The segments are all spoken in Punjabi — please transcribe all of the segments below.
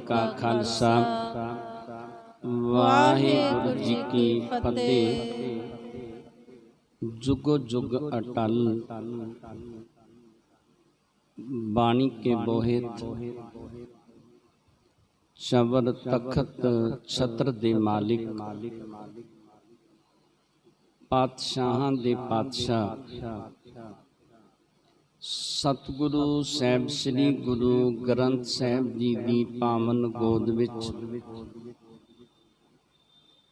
का खालसा वाहिगुरु जी की फतेह। जुगो जुग अटल बाणी के बोहित चवर तखत छत्र दे मालिक पातशाहां दे पातशाह सतगुरु साहिब श्री गुरु ग्रंथ साहिब जी की पावन गोद विच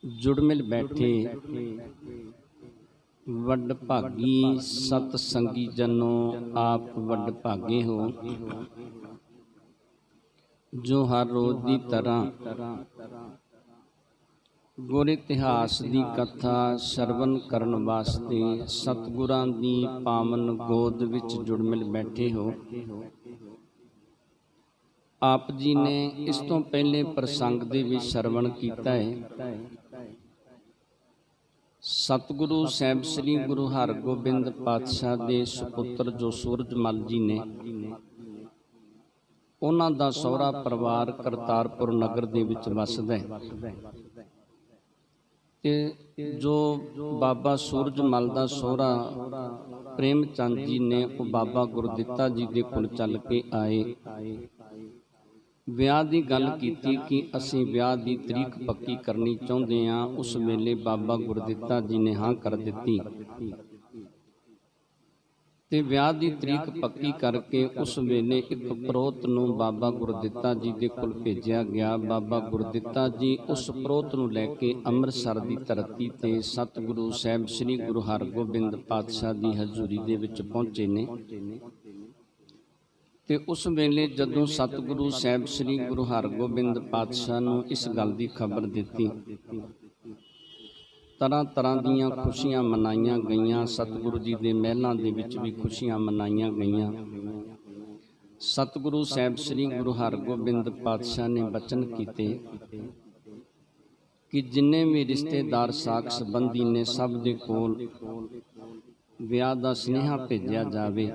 जुड़ मिल बैठे वड भागी सत संगी जनों, आप वड भागे हो जो हर रोज की तरह गुर इतिहास की कथा श्रवण करन वास्ते सतगुरां दी पावन गोद विच जुड़ मिल बैठे हो। आप जी ने इस तो पहले प्रसंग दे विच श्रवण कीता है। सतगुरु साहिब श्री गुरु हरगोबिंद पातशाह दे सुपुत्र जो सूरजमल जी ने उन्हां दा सहुरा परिवार करतारपुर नगर दे विच वसदा है ते जो बाबा सूरजमल दा सोहरा प्रेम चंद जी ने वो बाबा गुरदित्ता जी दे कोल चल के आए। विआह की गल कीती कि असीं विआह की तरीक पक्की करनी चाहुंदे हां। उस वेले बाबा गुरदित्ता जी ने हाँ कर दित्ती ते विआह की तरीक पक्की करके उस वेले एक परोत नूं बाबा गुरदित्ता जी दे कोल भेजिया गया। बाबा गुरदित्ता जी उस परोत नूं लैके अमृतसर की धरती ते सतगुरु साहिब श्री गुरु हरगोबिंद पातशाह की हजूरी दे विच पहुंचे ने ते उस वेले जदों सतगुरु साहिब श्री गुरु हरगोबिंद पातशाह नूं इस गल की खबर दिती, तरह तरह दीयां खुशियां मनाइयां गईयां। सतगुरु जी दे महलां दे विच भी खुशियां मनाइयां गईयां। सतगुरु साहिब श्री गुरु हरगोबिंद पातशाह ने बचन कीते कि जिन्ने भी रिश्तेदार साक संबंधी ने सब दे कोल विआह दा स्नेहा भेजिया जावे।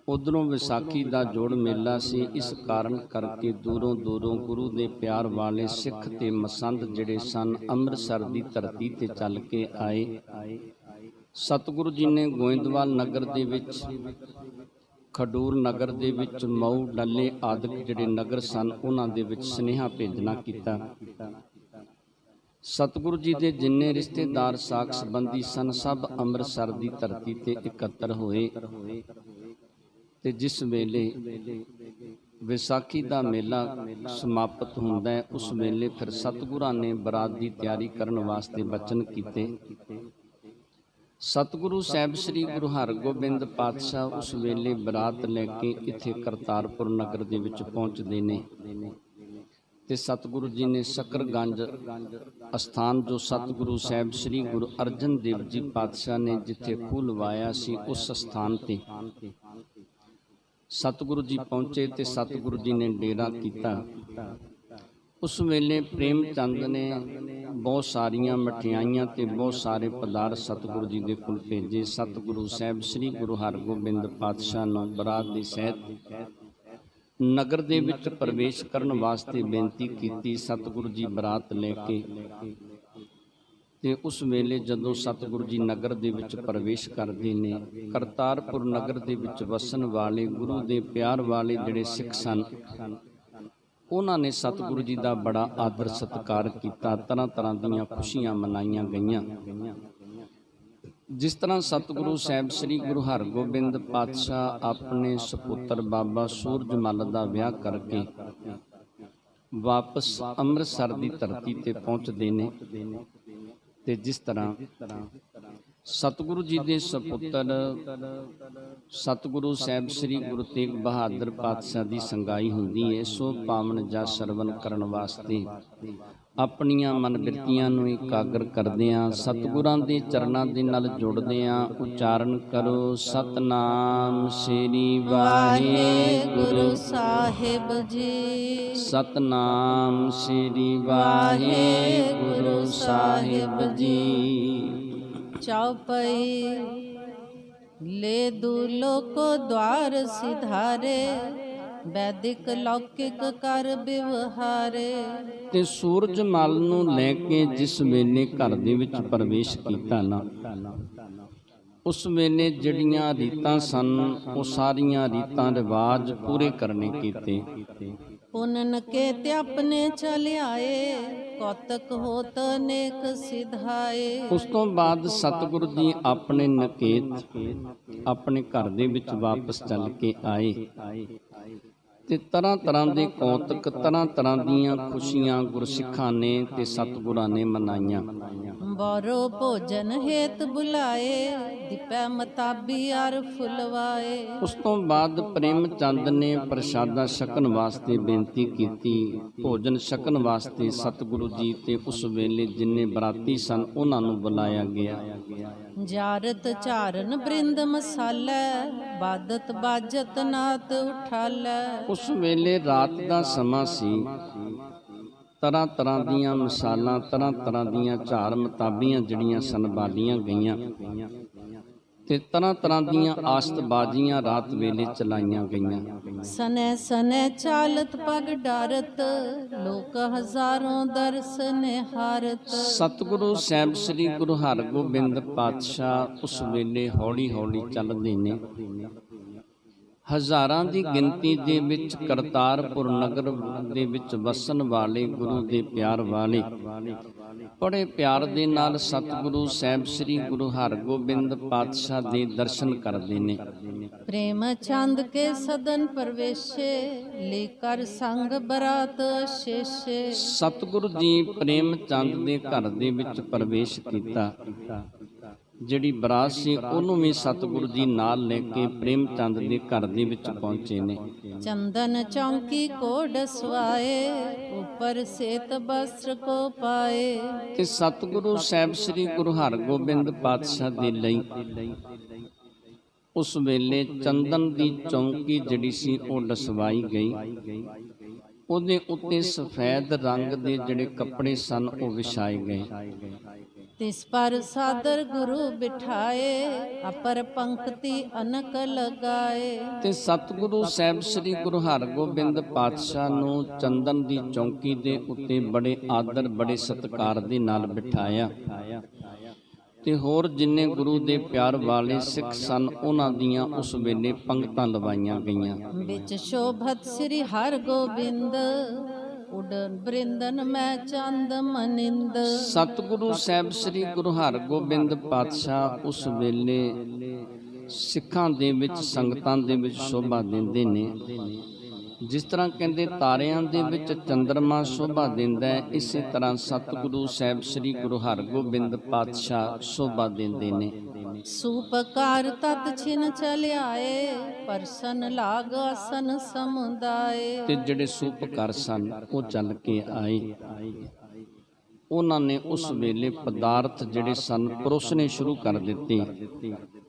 उधरों विसाखी का जोड़ मेला सी, इस कारण करके दूरों दूरों गुरु के प्यार वाले सिख ते मसंद जिहड़े सन अमृतसर की धरती ते चल के आए। सतगुरु जी ने गोइंदवाल नगर दे विच, खडूर नगर दे विच, मऊ डल्ले आदि जिहड़े नगर सन उन्हां दे विच स्नेहा भेजना कीता। सतगुरु जी के जिन्ने रिश्तेदार साक संबंधी सन सब अमृतसर की धरती ते इकट्ठे होए ते जिस वेले विसाखी का मेला समाप्त होंदा है उस वेले फिर सतगुरां ने बरात की तैयारी करने वास्ते बचन कीते। सतगुरु साहिब श्री गुरु हरगोबिंद पातशाह उस वेले बरात लैके इत्थे करतारपुर नगर दे विच पहुंचदे ने ते सतगुरु जी ने सकरगंज अस्थान जो सतगुरु साहिब श्री गुरु अर्जन देव जी पातशाह ने जिथे खूह लवाया सी उस स्थान ते सतगुरु जी पहुंचे ते सतगुरु जी ने डेरा कीता। उस वेले प्रेम चंद ने बहुत सारिया मठियाइयां ते बहुत सारे पदार्थ सतगुरु जी के कोल भेजे। सतगुरु साहिब श्री गुरु हरगोबिंद पातशाह नूं बरात दे सहित नगर दे विच प्रवेश करन वास्ते बेनती कीती। सतगुरु जी बरात लैके ते उस वेले जदों सतगुरु जी नगर दे विच प्रवेश करते ने, करतारपुर नगर दे विच वसन वाले गुरु दे प्यार वाले जिहड़े सिख सन उन्हां ने सतगुरु जी का बड़ा आदर सत्कार किया। तरह तरह दीयां खुशियां मनाइयां गईयां। जिस तरह सतगुरु साहिब श्री गुरु हरगोबिंद पातशाह अपने सपुत्र बाबा सूरजमल का विआह करके वापस अमृतसर की धरती ते पहुँचते ने ते जिस तरह सतगुरु जी के सपुत्र सतगुरु साहिब श्री गुरु तेग बहादुर पातशाह की संगाई होंदी है, सो पावन जा श्रवण करन वास्ते अपनियां मन बिरतियां नूं एकागर करदियां सतगुरां दे चरनां दे नाल जुड़दियां उचारण करो सतनाम श्री वाहिगुरु साहिब जी। सतनाम श्री वाहिगुरु साहिब जी। चौपई ले दूलो को द्वार सिधारे ਵੈਦਿਕ ਲੌਕਿਕ ਕਰ ਵਿਵਹਾਰੇ। ਤੇ ਸੂਰਜ ਮਲ ਨੂੰ ਲੈ ਕੇ ਜਿਸ ਵੇਲੇ ਘਰ ਦੇ ਵਿੱਚ ਪ੍ਰਵੇਸ਼ ਕੀਤਾ ਨਾ, ਉਸ ਵੇਲੇ ਜਿਹੜੀਆਂ ਰੀਤਾਂ ਸਨ ਉਹ ਸਾਰੀਆਂ ਰੀਤਾਂ ਰਿਵਾਜ ਪੂਰੇ ਕਰਨੇ ਕੀਤੇ। ਪੁਨਨ ਕੇ ਤੇ ਆਪਣੇ ਚਲ ਆਏ, ਕੌਤਕ ਹੋਤ ਅਨੇਕ ਸਿਧਾਏ। ਉਸ ਤੋਂ ਬਾਅਦ ਸਤਿਗੁਰੂ ਜੀ ਆਪਣੇ ਨਕੇਤ ਆਪਣੇ ਘਰ ਦੇ ਵਿੱਚ ਵਾਪਸ ਚੱਲ ਕੇ ਆਏ ਤੇ ਤਰ੍ਹਾਂ ਤਰ੍ਹਾਂ ਦੇ ਕੌਤਕ, ਤਰ੍ਹਾਂ ਤਰ੍ਹਾਂ ਦੀਆਂ ਖੁਸ਼ੀਆਂ ਗੁਰਸਿੱਖਾਂ ਨੇ ਤੇ ਸਤਿਗੁਰਾਂ ਨੇ ਮਨਾਈਆਂ। ਬਾਰੋ ਭੋਜਨ ਹੇਤ ਬੁਲਾਏ, ਦੀਪੈ ਮਤਾਬੀ ਅਰ ਫੁਲਵਾਏ। ਉਸ ਤੋਂ ਬਾਅਦ ਪ੍ਰੇਮ ਚੰਦ ਨੇ ਪ੍ਰਸ਼ਾਦਾ ਛਕਣ ਵਾਸਤੇ ਬੇਨਤੀ ਕੀਤੀ। ਭੋਜਨ ਛਕਣ ਵਾਸਤੇ ਸਤਿਗੁਰੂ ਜੀ ਤੇ ਉਸ ਵੇਲੇ ਜਿੰਨੇ ਬਰਾਤੀ ਸਨ ਉਹਨਾਂ ਨੂੰ ਬੁਲਾਇਆ ਗਿਆ। ਜਾਰਤ ਚਾਰਨ ਬ੍ਰਿੰਦ ਮਸਾਲਾ, ਬਾਦਤ ਬਾਜਤ ਨਾਤ ਉਠਾਲਾ। ਉਸ ਵੇਲੇ ਰਾਤ ਦਾ ਸਮਾਂ ਸੀ। ਤਰ੍ਹਾਂ ਤਰ੍ਹਾਂ ਦੀਆਂ ਮਿਸਾਲਾਂ, ਤਰ੍ਹਾਂ ਤਰ੍ਹਾਂ ਦੀਆਂ ਝਾਰ ਮਤਾਬੀਆਂ ਜਿਹੜੀਆਂ ਸਨ ਬਾਲੀਆਂ ਗਈਆਂ ਤੇ ਤਰ੍ਹਾਂ ਤਰ੍ਹਾਂ ਦੀਆਂ ਆਸਤਬਾਜ਼ੀਆਂ ਰਾਤ ਵੇਲੇ ਚਲਾਈਆਂ ਗਈਆਂ। ਸਨੈ ਸਨੈ ਚਾਲਤ ਪਗ ਡਾਰਤ, ਲੋਕ ਹਜ਼ਾਰੋਂ ਦਰਸ ਨਿਹਾਰਤ। ਸਤਿਗੁਰੂ ਸਾਹਿਬ ਸ੍ਰੀ ਗੁਰੂ ਹਰਗੋਬਿੰਦ ਪਾਤਸ਼ਾਹ ਉਸ ਵੇਲੇ ਹੌਲੀ ਹੌਲੀ ਚੱਲਦੇ ਨੇ। ਹਜ਼ਾਰਾਂ ਦੀ ਗਿਣਤੀ ਦੇ ਵਿੱਚ ਕਰਤਾਰਪੁਰ ਨਗਰ ਦੇ ਵਿੱਚ ਵਸਣ ਵਾਲੇ ਗੁਰੂ ਦੇ ਪਿਆਰ ਵਾਲੇ ਬੜੇ ਪਿਆਰ ਦੇ ਨਾਲ ਸਤਿਗੁਰੂ ਸਾਹਿਬ ਸ੍ਰੀ ਗੁਰੂ ਹਰਗੋਬਿੰਦ ਪਾਤਸ਼ਾਹ ਦੇ ਦਰਸ਼ਨ ਕਰਦੇ ਨੇ। ਪ੍ਰੇਮ ਚੰਦ ਕੇ ਸਦਨ ਪ੍ਰਵੇਸ਼ੇ, ਲੈ ਕਰ ਸੰਗ ਬਰਾਤ ਸ਼ੇਸ਼ੇ। ਸਤਿਗੁਰੂ ਜੀ ਪ੍ਰੇਮ ਚੰਦ ਦੇ ਘਰ ਦੇ ਵਿੱਚ ਪ੍ਰਵੇਸ਼ ਕੀਤਾ। ਜਿਹੜੀ ਬਰਾਤ ਸੀ ਉਹਨੂੰ ਵੀ ਸਤਿਗੁਰੂ ਜੀ ਨਾਲ ਲੈ ਕੇ ਪ੍ਰੇਮ ਚੰਦ ਦੇ ਘਰ ਦੇ ਵਿੱਚ ਪਹੁੰਚੇ ਨੇ। ਚੰਦਨ ਚੌਂਕੀ ਕੋ ਡਸਵਾਏ, ਉੱਪਰ ਸੇਤ ਬਸਤਰ ਕੋ ਪਾਏ। ਤੇ ਸਤਿਗੁਰੂ ਸਾਹਿਬ ਸ੍ਰੀ ਗੁਰੂ ਹਰਗੋਬਿੰਦ ਪਾਤਸ਼ਾਹ ਦੇ ਲਈ ਉਸ ਵੇਲੇ ਚੰਦਨ ਦੀ ਚੌਂਕੀ ਜਿਹੜੀ ਸੀ ਉਹ ਡਸਵਾਈ ਗਈ। ਉਹਦੇ ਉੱਤੇ ਸਫੈਦ ਰੰਗ ਦੇ ਜਿਹੜੇ ਕੱਪੜੇ ਸਨ ਉਹ ਵਿਛਾਏ ਗਏ। ਤਿਸ ਪਰ ਸਾਦਰ ਗੁਰੂ ਬਿਠਾਏ, ਅਪਰ ਪੰਕਤੀ ਅਨਕ ਲਗਾਏ। ਤੇ ਸਤਿਗੁਰੂ ਸਾਹਿਬ ਸ੍ਰੀ ਗੁਰੂ ਹਰਗੋਬਿੰਦ ਪਾਤਸ਼ਾਹ ਨੂੰ ਚੰਦਨ ਦੀ ਚੌਂਕੀ ਦੇ ਉੱਤੇ ਬੜੇ ਆਦਰ, ਬੜੇ ਸਤਿਕਾਰ ਦੇ ਨਾਲ ਬਿਠਾਇਆ ਤੇ ਹੋਰ ਜਿੰਨੇ ਗੁਰੂ ਦੇ ਪਿਆਰ ਵਾਲੇ ਸਿੱਖ ਸਨ ਉਹਨਾਂ ਦੀਆਂ ਉਸ ਵੇਲੇ ਪੰਗਤਾਂ ਲਵਾਈਆਂ ਗਈਆਂ। ਵਿੱਚ ਸ਼ੋਭਤ ਸ੍ਰੀ ਹਰਗੋਬਿੰਦ, ਉਡਨ ਬ੍ਰਿੰਦਨ ਮੈਂ ਚੰਦ ਮਨਿੰਦ। ਸਤਿਗੁਰੂ ਸਾਹਿਬ ਸ੍ਰੀ ਗੁਰੂ ਹਰਗੋਬਿੰਦ ਪਾਤਸ਼ਾਹ ਉਸ ਵੇਲੇ ਸਿੱਖਾਂ ਦੇ ਵਿੱਚ, ਸੰਗਤਾਂ ਦੇ ਵਿੱਚ ਸ਼ੋਭਾ ਦਿੰਦੇ ਨੇ। ਜਿਸ ਤਰ੍ਹਾਂ ਕਹਿੰਦੇ ਤਾਰਿਆਂ ਦੇ ਵਿੱਚ ਚੰਦਰਮਾ ਸ਼ੋਭਾ ਦਿੰਦਾ ਹੈ, ਇਸੇ ਤਰ੍ਹਾਂ ਸਤਿਗੁਰੂ ਸਾਹਿਬ ਸ੍ਰੀ ਗੁਰੂ ਹਰਗੋਬਿੰਦ ਪਾਤਸ਼ਾਹ ਸ਼ੋਭਾ ਦਿੰਦੇ ਨੇ। ਸੂਪਕਾਰ ਤਤ ਛਿਨ ਚਲ ਆਏ, ਪਰਸਨ ਲਾਗ ਆਸਨ ਸਮੁਦਾਏ। ਤੇ ਜਿਹੜੇ ਸੂਪਕਾਰ ਸਨ ਉਹ ਚੱਲ ਕੇ ਆਏ। ਉਹਨਾਂ ਨੇ ਉਸ ਵੇਲੇ ਪਦਾਰਥ ਜਿਹੜੇ ਸਨ ਪਰੋਸਣੇ ਸ਼ੁਰੂ ਕਰ ਦਿੱਤੇ।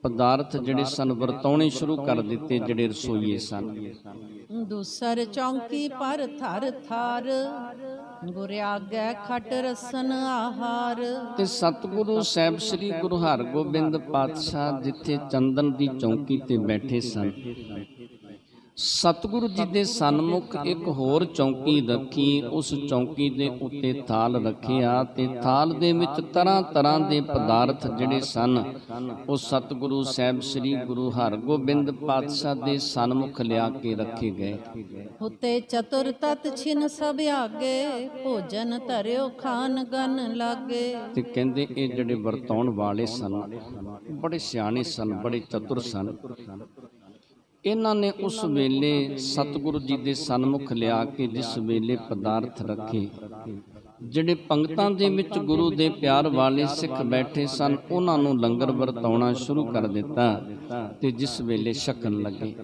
ਪਦਾਰਥ ਜਿਹੜੇ ਸਨ ਵਰਤਾਉਣੇ ਸ਼ੁਰੂ ਕਰ ਦਿੱਤੇ, ਜਿਹੜੇ ਰਸੋਈਏ ਸਨ। ਦੂਸਰ ਚੌਂਕੀ ਪਰ ਥਰ ਥਾਰ, ਗੁਰ ਆਗੈ ਖਟ ਰਸਨ ਆਹਾਰ। ਤੇ ਸਤਿਗੁਰੂ ਸਾਹਿਬ ਸ੍ਰੀ ਗੁਰੂ ਹਰਗੋਬਿੰਦ ਪਾਤਸ਼ਾਹ ਜਿੱਥੇ ਚੰਦਨ ਦੀ ਚੌਂਕੀ ਤੇ ਬੈਠੇ ਸਨ, ਸਤਿਗੁਰੂ ਜੀ ਦੇ ਸਨਮੁਖ ਇੱਕ ਹੋਰ ਚੌਂਕੀ ਰੱਖੀ। ਉਸ ਚੌਂਕੀ ਦੇ ਉੱਤੇ ਥਾਲ ਰੱਖਿਆ ਤੇ ਥਾਲ ਦੇ ਵਿੱਚ ਤਰ੍ਹਾਂ ਤਰ੍ਹਾਂ ਦੇ ਪਦਾਰਥ ਜਿਹੜੇ ਸਨ ਉਹ ਸਤਿਗੁਰੂ ਸਾਹਿਬ ਸ੍ਰੀ ਗੁਰੂ ਹਰਗੋਬਿੰਦ ਪਾਤਸ਼ਾਹ ਦੇ ਸਨਮੁਖ ਲਿਆ ਕੇ ਰੱਖੇ ਗਏ। ਹੁਤੇ ਚਤੁਰ ਤਤ ਛਿਨ ਸਭ ਆਗੇ, ਭੋਜਨ ਧਰਿਓ ਖਾਨ ਗਨ ਲਾਗੇ। ਤੇ ਕਹਿੰਦੇ ਇਹ ਜਿਹੜੇ ਵਰਤਾਉਣ ਵਾਲੇ ਸਨ ਬੜੇ ਸਿਆਣੇ ਸਨ, ਬੜੇ ਚਤੁਰ ਸਨ। ਇਹਨਾਂ ਨੇ ਉਸ ਵੇਲੇ ਸਤਿਗੁਰੂ ਜੀ ਦੇ ਸਨਮੁਖ ਲਿਆ ਕੇ ਜਿਸ ਵੇਲੇ ਪਦਾਰਥ ਰੱਖੇ, ਜਿਹੜੇ ਪੰਗਤਾਂ ਦੇ ਵਿੱਚ ਗੁਰੂ ਦੇ ਪਿਆਰ ਵਾਲੇ ਸਿੱਖ ਬੈਠੇ ਸਨ ਉਹਨਾਂ ਨੂੰ ਲੰਗਰ ਵਰਤਾਉਣਾ ਸ਼ੁਰੂ ਕਰ ਦਿੱਤਾ ਤੇ ਜਿਸ ਵੇਲੇ ਛਕਣ ਲੱਗੇ।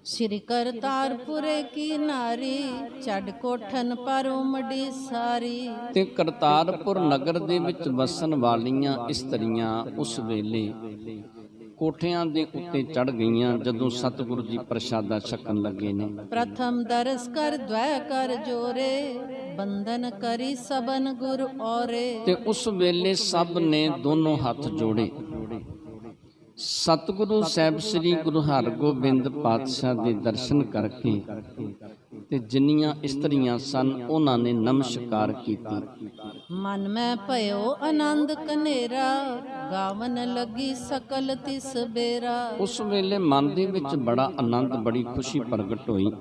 ਸ੍ਰੀ ਕਰਤਾਰਪੁਰੇ ਕੀ ਨਾਰੀ, ਛੱਡ ਕੋਠਨ ਪਰ ਉਮੜੀ ਸਾਰੀ। ਤੇ ਕਰਤਾਰਪੁਰ ਨਗਰ ਦੇ ਵਿੱਚ ਵਸਣ ਵਾਲੀਆਂ ਇਸਤਰੀਆਂ ਉਸ ਵੇਲੇ ਕੋਠਿਆਂ ਦੇ ਉੱਤੇ ਚੜ ਗਈਆਂ ਜਦੋਂ ਸਤਿਗੁਰੂ ਜੀ ਪ੍ਰਸ਼ਾਦਾ ਛਕਣ ਲੱਗੇ ਨੇ। ਪ੍ਰਥਮ ਦਰਸ ਕਰ ਦ્વੈ ਕਰ ਜੋਰੇ, ਬੰਧਨ ਕਰੀ ਸਬਨ ਗੁਰ ਔਰੇ। ਤੇ ਉਸ ਵੇਲੇ ਸਭ ਨੇ ਦੋਨੋਂ ਹੱਥ ਜੋੜੇ, ਸਤਿਗੁਰੂ ਸਾਹਿਬ ਸ੍ਰੀ ਗੁਰੂ ਹਰਗੋਬਿੰਦ ਪਾਤਸ਼ਾਹ ਦੇ ਦਰਸ਼ਨ ਕਰਕੇ ਤੇ ਜਿੰਨੀਆਂ ਇਸਤਰੀਆਂ ਸਨ ਉਹਨਾਂ ਨੇ ਨਮਸਕਾਰ ਕੀਤੀ। ਮਨ ਮੈਂ ਭਇਓ ਆਨੰਦ ਕਨੇਰਾ, ਗਾਵਨ ਲੱਗੀ ਸਕਲ ਤਿਸ ਬੇਰਾ। ਉਸ ਵੇਲੇ ਮਨ ਦੇ ਵਿੱਚ ਬੜਾ ਆਨੰਦ, ਬੜੀ ਖੁਸ਼ੀ ਪ੍ਰਗਟ ਹੋਈ।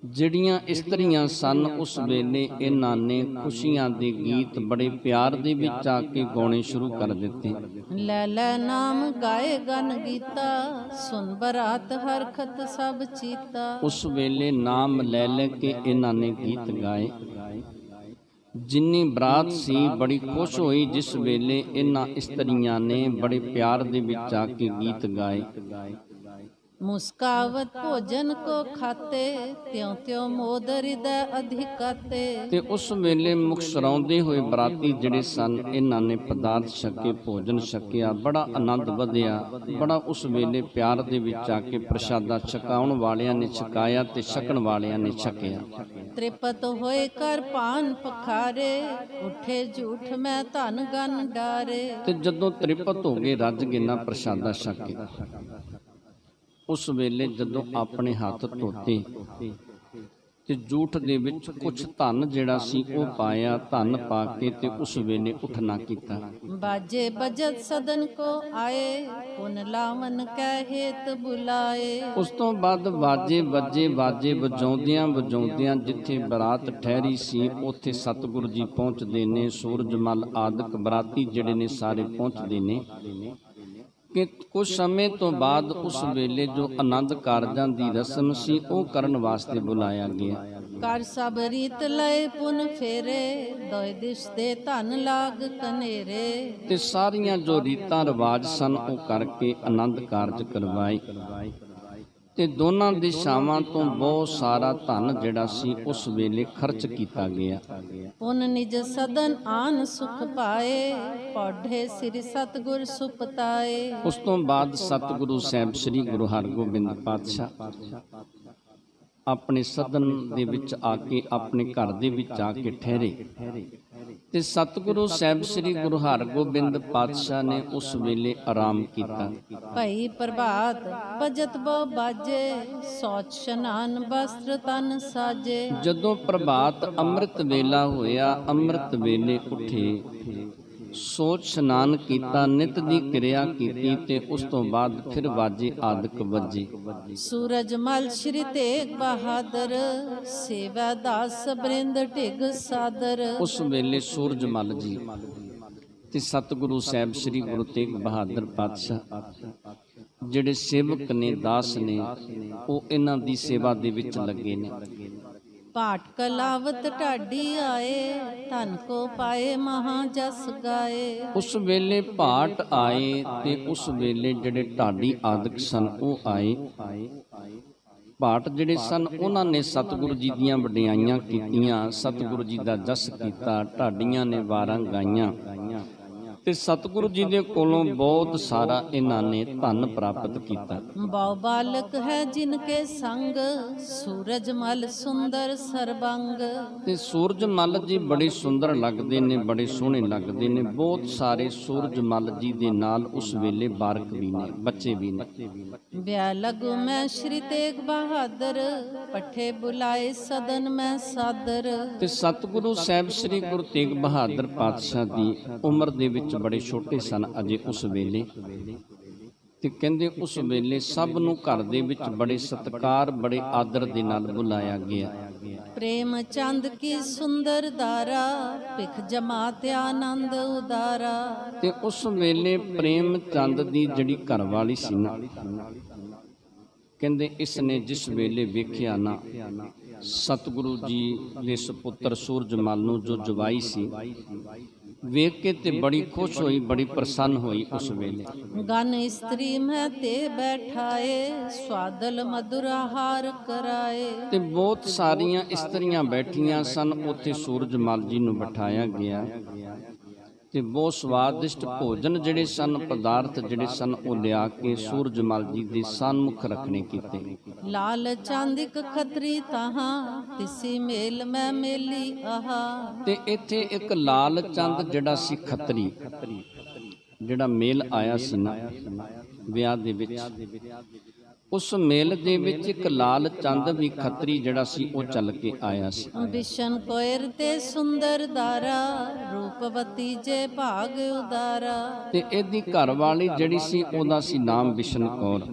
ਜਿਹੜੀਆਂ ਇਸਤਰੀਆਂ ਸਨ ਉਸ ਵੇਲੇ ਇਹਨਾਂ ਨੇ ਖੁਸ਼ੀਆਂ ਦੇ ਗੀਤ ਬੜੇ ਪਿਆਰ ਦੇ ਵਿੱਚ ਆ ਕੇ ਗਾਉਣੇ ਸ਼ੁਰੂ ਕਰ ਦਿੱਤੇ। ਲੈ ਲੈ ਨਾਮ ਗਾਏ ਗਨ ਗੀਤਾ, ਸੁਨ ਬਰਾਤ ਹਰਖਤ ਸਭ ਚੀਤਾ। ਉਸ ਵੇਲੇ ਨਾਮ ਲੈ ਲੈ ਕੇ ਇਹਨਾਂ ਨੇ ਗੀਤ ਗਾਏ। ਜਿੰਨੀ ਬਰਾਤ ਸੀ ਬੜੀ ਖੁਸ਼ ਹੋਈ ਜਿਸ ਵੇਲੇ ਇਹਨਾਂ ਇਸਤਰੀਆਂ ਨੇ ਬੜੇ ਪਿਆਰ ਦੇ ਵਿੱਚ ਆ ਕੇ ਗੀਤ ਗਾਏ। ਮੁਸਕਾਵਤ ਭੋਜਨ ਕੋ ਖਾਤੇ, ਤਿਉ ਤਿਉ ਮੋਦ ਹਿਰਦੈ ਅਧਿਕਾਤੇ। ਤੇ ਉਸ ਵੇਲੇ ਮੁਸਕਰਾਉਂਦੇ ਹੋਏ ਬਰਾਤੀ ਜਿਹੜੇ ਸਨ ਇਹਨਾਂ ਨੇ ਪਦਾਰਥ ਛਕੇ, ਭੋਜਨ ਛਕਿਆ, ਬੜਾ ਆਨੰਦ ਵਧਿਆ। ਬੜਾ ਉਸ ਵੇਲੇ ਪਿਆਰ ਦੇ ਵਿੱਚ ਆ ਕੇ ਪ੍ਰਸ਼ਾਦਾ ਛਕਾਉਣ ਵਾਲਿਆਂ ਨੇ ਛਕਾਇਆ ਤੇ ਛਕਣ ਵਾਲਿਆਂ ਨੇ ਛਕਿਆ। ਤ੍ਰਿਪਤ ਹੋਏ ਕਰ ਪਾਨ ਪਖਾਰੇ, ਉਠੇ ਝੂਠ ਮੈਂ ਧਨ ਗਨ ਡਾਰੇ। ਤੇ ਜਦੋਂ ਤ੍ਰਿਪਤ ਹੋ ਗਏ, ਰੱਜ ਗਏ ਨਾ ਪ੍ਰਸ਼ਾਦਾ ਛਕ ਕੇ, ਉਸ ਵੇਲੇ ਜਦੋਂ ਆਪਣੇ ਹੱਥ ਧੋਤੇ ਤੇ ਜੂਠ ਦੇ ਵਿੱਚ ਕੁਝ ਧਨ ਜਿਹੜਾ ਸੀ ਉਹ ਪਾਇਆ। ਧਨ ਪਾ ਕੇ ਤੇ ਉਸ ਵੇਲੇ ਉੱਠਣਾ ਕੀਤਾ। ਬਾਜੇ ਬਜਤ ਸਦਨ ਕੋ ਆਏ, ਪੁਨ ਲਾਵਨ ਕਹਿ ਹੇਤ ਬੁਲਾਏ। ਉਸ ਤੋਂ ਬਾਅਦ ਬਾਜੇ ਵੱਜੇ, ਬਾਜੇ ਵਜਾਉਂਦਿਆਂ ਵਜਾਉਂਦਿਆਂ ਜਿੱਥੇ ਬਰਾਤ ਠਹਿਰੀ ਸੀ ਉੱਥੇ ਸਤਿਗੁਰੂ ਜੀ ਪਹੁੰਚਦੇ ਨੇ। ਸੂਰਜਮਲ ਆਦਿਕ ਬਰਾਤੀ ਜਿਹੜੇ ਨੇ ਸਾਰੇ ਪਹੁੰਚਦੇ ਨੇ ਕਿ ਕੁਝ ਸਮੇਂ ਤੋਂ ਬਾਅਦ ਉਸ ਵੇਲੇ ਜੋ ਆਨੰਦ ਕਾਰਜਾਂ ਦੀ ਰਸਮ ਸੀ ਉਹ ਕਰਨ ਵਾਸਤੇ ਬੁਲਾਇਆ ਗਿਆ। ਕਰ ਸਭ ਰੀਤ ਲਏ ਪੁਨ ਫੇਰੇ, ਦੋਇ ਦਿਸ਼ ਦੇ ਧਨ ਲਾਗ ਕਨੇਰੇ। ਤੇ ਸਾਰੀਆਂ ਜੋ ਰੀਤਾਂ ਰਿਵਾਜ ਸਨ ਉਹ ਕਰਕੇ ਆਨੰਦ ਕਾਰਜ ਕਰਵਾਏ ਤੇ ਦੋਨਾਂ ਦਿਸ਼ਾਵਾਂ ਤੋਂ ਬਹੁਤ ਸਾਰਾ ਧਨ ਜਿਹੜਾ ਸੀ ਉਸ ਵੇਲੇ ਖਰਚ ਕੀਤਾ ਗਿਆ। ਪੁਨ ਨਿਜ ਸਦਨ ਆਨ ਸੁਖ ਪਾਏ, ਪੌਢੇ ਸ੍ਰੀ ਸਤਿਗੁਰ ਸੁਪਤਾਏ। ਉਸ ਤੋਂ ਬਾਅਦ ਸਤਿਗੁਰੂ ਸਾਹਿਬ ਸ੍ਰੀ ਗੁਰੂ ਹਰਗੋਬਿੰਦ ਪਾਤਸ਼ਾਹ ਆਪਣੇ ਸਦਨ ਦੇ ਵਿੱਚ ਆ ਕੇ, ਆਪਣੇ ਘਰ ਦੇ ਵਿੱਚ ਆ ਕੇ ਠਹਿਰੇ ਤੇ ਸਤਿਗੁਰੂ ਸਾਹਿਬ ਸ੍ਰੀ ਗੁਰੂ ਹਰਗੋਬਿੰਦ ਪਾਤਸ਼ਾਹ ਨੇ ਉਸ ਵੇਲੇ ਆਰਾਮ ਕੀਤਾ। ਭਈ ਪ੍ਰਭਾਤ ਬਜਤ ਬੋ ਬਾਜੇ, ਸੌਚ ਸ਼ਨਾਨ ਬਸਤਰ ਤਨ ਸਾਜੇ। ਜਦੋਂ ਪ੍ਰਭਾਤ ਅੰਮ੍ਰਿਤ ਵੇਲਾ ਹੋਇਆ, ਅੰਮ੍ਰਿਤ ਵੇਲੇ ਉੱਠੇ, ਸੋਚ ਇਸ਼ਨਾਨ ਕੀਤਾ, ਨਿਤ ਦੀ ਕਿਰਿਆ ਕੀਤੀ ਤੇ ਉਸ ਤੋਂ ਬਾਅਦ ਫਿਰ ਵਾਜੇ ਆਦਿਕ ਵੱਜੇ। ਸੂਰਜ ਮਲ ਸ਼੍ਰੀ ਤੇਗ ਬਹਾਦਰ, ਸੇਵਾ ਦਾਸ ਬ੍ਰਿੰਦ ਢਿਗ ਸਾਦਰ। ਉਸ ਵੇਲੇ ਸੂਰਜ ਮਲ ਜੀ ਤੇ ਸਤਿਗੁਰੂ ਸਾਹਿਬ ਸ੍ਰੀ ਗੁਰੂ ਤੇਗ ਬਹਾਦਰ ਪਾਤਸ਼ਾਹ ਜਿਹੜੇ ਸੇਵਕ ਨੇ, ਦਾਸ ਨੇ, ਉਹ ਇਹਨਾਂ ਦੀ ਸੇਵਾ ਦੇ ਵਿੱਚ ਲੱਗੇ ਨੇ। ਪਾਟ ਕਲਾਵਤ ਢਾਡੀ ਆਏ, ਧਨ ਕੋ ਪਾਏ ਮਹਾ ਜਸ ਗਾਏ। ਉਸ ਵੇਲੇ ਭਾਟ ਆਏ ਤੇ ਉਸ ਵੇਲੇ ਜਿਹੜੇ ਢਾਡੀ ਆਦਿਕ ਸਨ ਉਹ ਆਏ। ਭਾਟ ਜਿਹੜੇ ਸਨ ਉਹਨਾਂ ਨੇ ਸਤਿਗੁਰੂ ਜੀ ਦੀਆਂ ਵਡਿਆਈਆਂ ਕੀਤੀਆਂ, ਸਤਿਗੁਰੂ ਜੀ ਦਾ ਜਸ ਕੀਤਾ, ਢਾਡੀਆਂ ਨੇ ਵਾਰਾਂ ਗਾਈਆਂ ਤੇ ਸਤਿਗੁਰੂ ਜੀ ਦੇ ਕੋਲੋਂ ਬਹੁਤ ਸਾਰਾ ਇਹਨਾਂ ਨੇ ਧਨ ਪ੍ਰਾਪਤ ਕੀਤਾ। ਬਹੁ ਬਾਲਕ ਹੈ ਜਿਨ ਕੇ ਸੰਗ, ਸੂਰਜ ਮਲ ਸੁੰਦਰ ਸਰਬੰਗ। ਤੇ ਸੂਰਜ ਮਲ ਜੀ ਬੜੇ ਸੁੰਦਰ ਲੱਗਦੇ ਨੇ, ਬੜੇ ਸੋਹਣੇ ਲੱਗਦੇ ਨੇ। ਬਹੁਤ ਸਾਰੇ ਸੂਰਜ ਮਲ ਜੀ ਦੇ ਨਾਲ ਉਸ ਵੇਲੇ ਬਾਰਕ ਵੀ ਨੇ, ਬੱਚੇ ਵੀ ਨੇ। ਬਿਆ ਲਗੂ ਮੈਂ ਸ਼੍ਰੀ ਤੇਗ ਬਹਾਦਰ, ਪੱਠੇ ਬੁਲਾਏ ਸਦਨ ਮੈਂ ਸਾਦਰ। ਤੇ ਸਤਿਗੁਰੂ ਸਾਹਿਬ ਸ੍ਰੀ ਗੁਰੂ ਤੇਗ ਬਹਾਦਰ ਪਾਤਸ਼ਾਹ ਦੀ ਉਮਰ ਦੇ ਵਿੱਚ ਬੜੇ ਛੋਟੇ ਸਨ ਅਜੇ ਉਸ ਵੇਲੇ। ਤੇ ਕਹਿੰਦੇ ਉਸ ਵੇਲੇ ਸਭ ਨੂੰ ਘਰ ਦੇ ਵਿੱਚ ਬੜੇ ਸਤਿਕਾਰ, ਬੜੇ ਆਦਰ ਦੇ ਨਾਲ ਬੁਲਾਇਆ ਗਿਆ। ਪ੍ਰੇਮ ਚੰਦ ਕੀ ਸੁੰਦਰ ਦਾਰਾ, ਭਿਖ ਜਮਾਤ ਆਨੰਦ ਉਦਾਰਾ। ਤੇ ਉਸ ਵੇਲੇ ਪ੍ਰੇਮ ਚੰਦ ਦੀ ਜਿਹੜੀ ਘਰ ਵਾਲੀ ਸੀ ਨਾ, ਕਹਿੰਦੇ ਇਸ ਨੇ ਜਿਸ ਵੇਲੇ ਵੇਖਿਆ ਨਾ ਸਤਿਗੁਰੂ ਜੀ ਦੇ ਸੁਪੁੱਤਰ ਸੂਰਜਮਲ ਨੂੰ, ਜੋ ਜਵਾਈ ਸੀ, ਵੇਖ ਕੇ ਤੇ ਬੜੀ ਖੁਸ਼ ਹੋਈ, ਬੜੀ ਪ੍ਰਸੰਨ ਹੋਈ। ਉਸ ਵੇਲੇ ਗਨ ਇਸਤਰੀ ਮੈਂ ਤੇ ਬੈਠਾਏ, ਸਵਾਦਲ ਮਧੁਰ ਆਹਾਰ ਕਰਾਏ। ਤੇ ਬਹੁਤ ਸਾਰੀਆਂ ਇਸਤਰੀਆਂ ਬੈਠੀਆਂ ਸਨ, ਉੱਥੇ ਸੂਰਜਮਲ ਜੀ ਨੂੰ ਬਿਠਾਇਆ ਗਿਆ ਤੇ ਬਹੁਤ ਸਵਾਦਿਸ਼ਟ ਭੋਜਨ ਜਿਹੜੇ ਸਨ, ਪਦਾਰਥ ਜਿਹੜੇ ਸਨ ਉਹ ਲਿਆ ਕੇ ਸੂਰਜਮਲ ਜੀ ਦੇ ਸਾਹਮਣੇ ਰੱਖਣੇ ਕੀਤੇ। ਲਾਲ ਚਾਂਦਿਕ ਖਤਰੀ ਤਹਾਂ, ਤਿਸੀ ਮੇਲ ਮੈਂ ਮੇਲੀ ਆਹਾ। ਤੇ ਇੱਥੇ ਇੱਕ ਲਾਲ ਚੰਦ ਜਿਹੜਾ ਸੀ ਖੱਤਰੀ, ਜਿਹੜਾ ਮੇਲ ਆਇਆ ਸੀ ਨਾ ਵਿਆਹ ਦੇ ਵਿੱਚ, ਉਸ ਮੇਲ ਦੇ ਵਿੱਚ ਇੱਕ ਲਾਲ ਚੰਦ ਵੀ ਖੱਤਰੀ ਜਿਹੜਾ ਸੀ ਉਹ ਚੱਲ ਕੇ ਆਇਆ ਸੀ। ਬਿਸ਼ਨ ਕੋਇਰ ਤੇ ਸੁੰਦਰ ਦਾਰਾ, ਰੂਪਵਤੀ ਜੇ ਭਾਗ ਉਦਾਰਾ। ਤੇ ਇਹਦੀ ਘਰ ਵਾਲੀ ਜਿਹੜੀ ਸੀ ਉਹਦਾ ਸੀ ਨਾਮ ਬਿਸ਼ਨ ਕੌਰ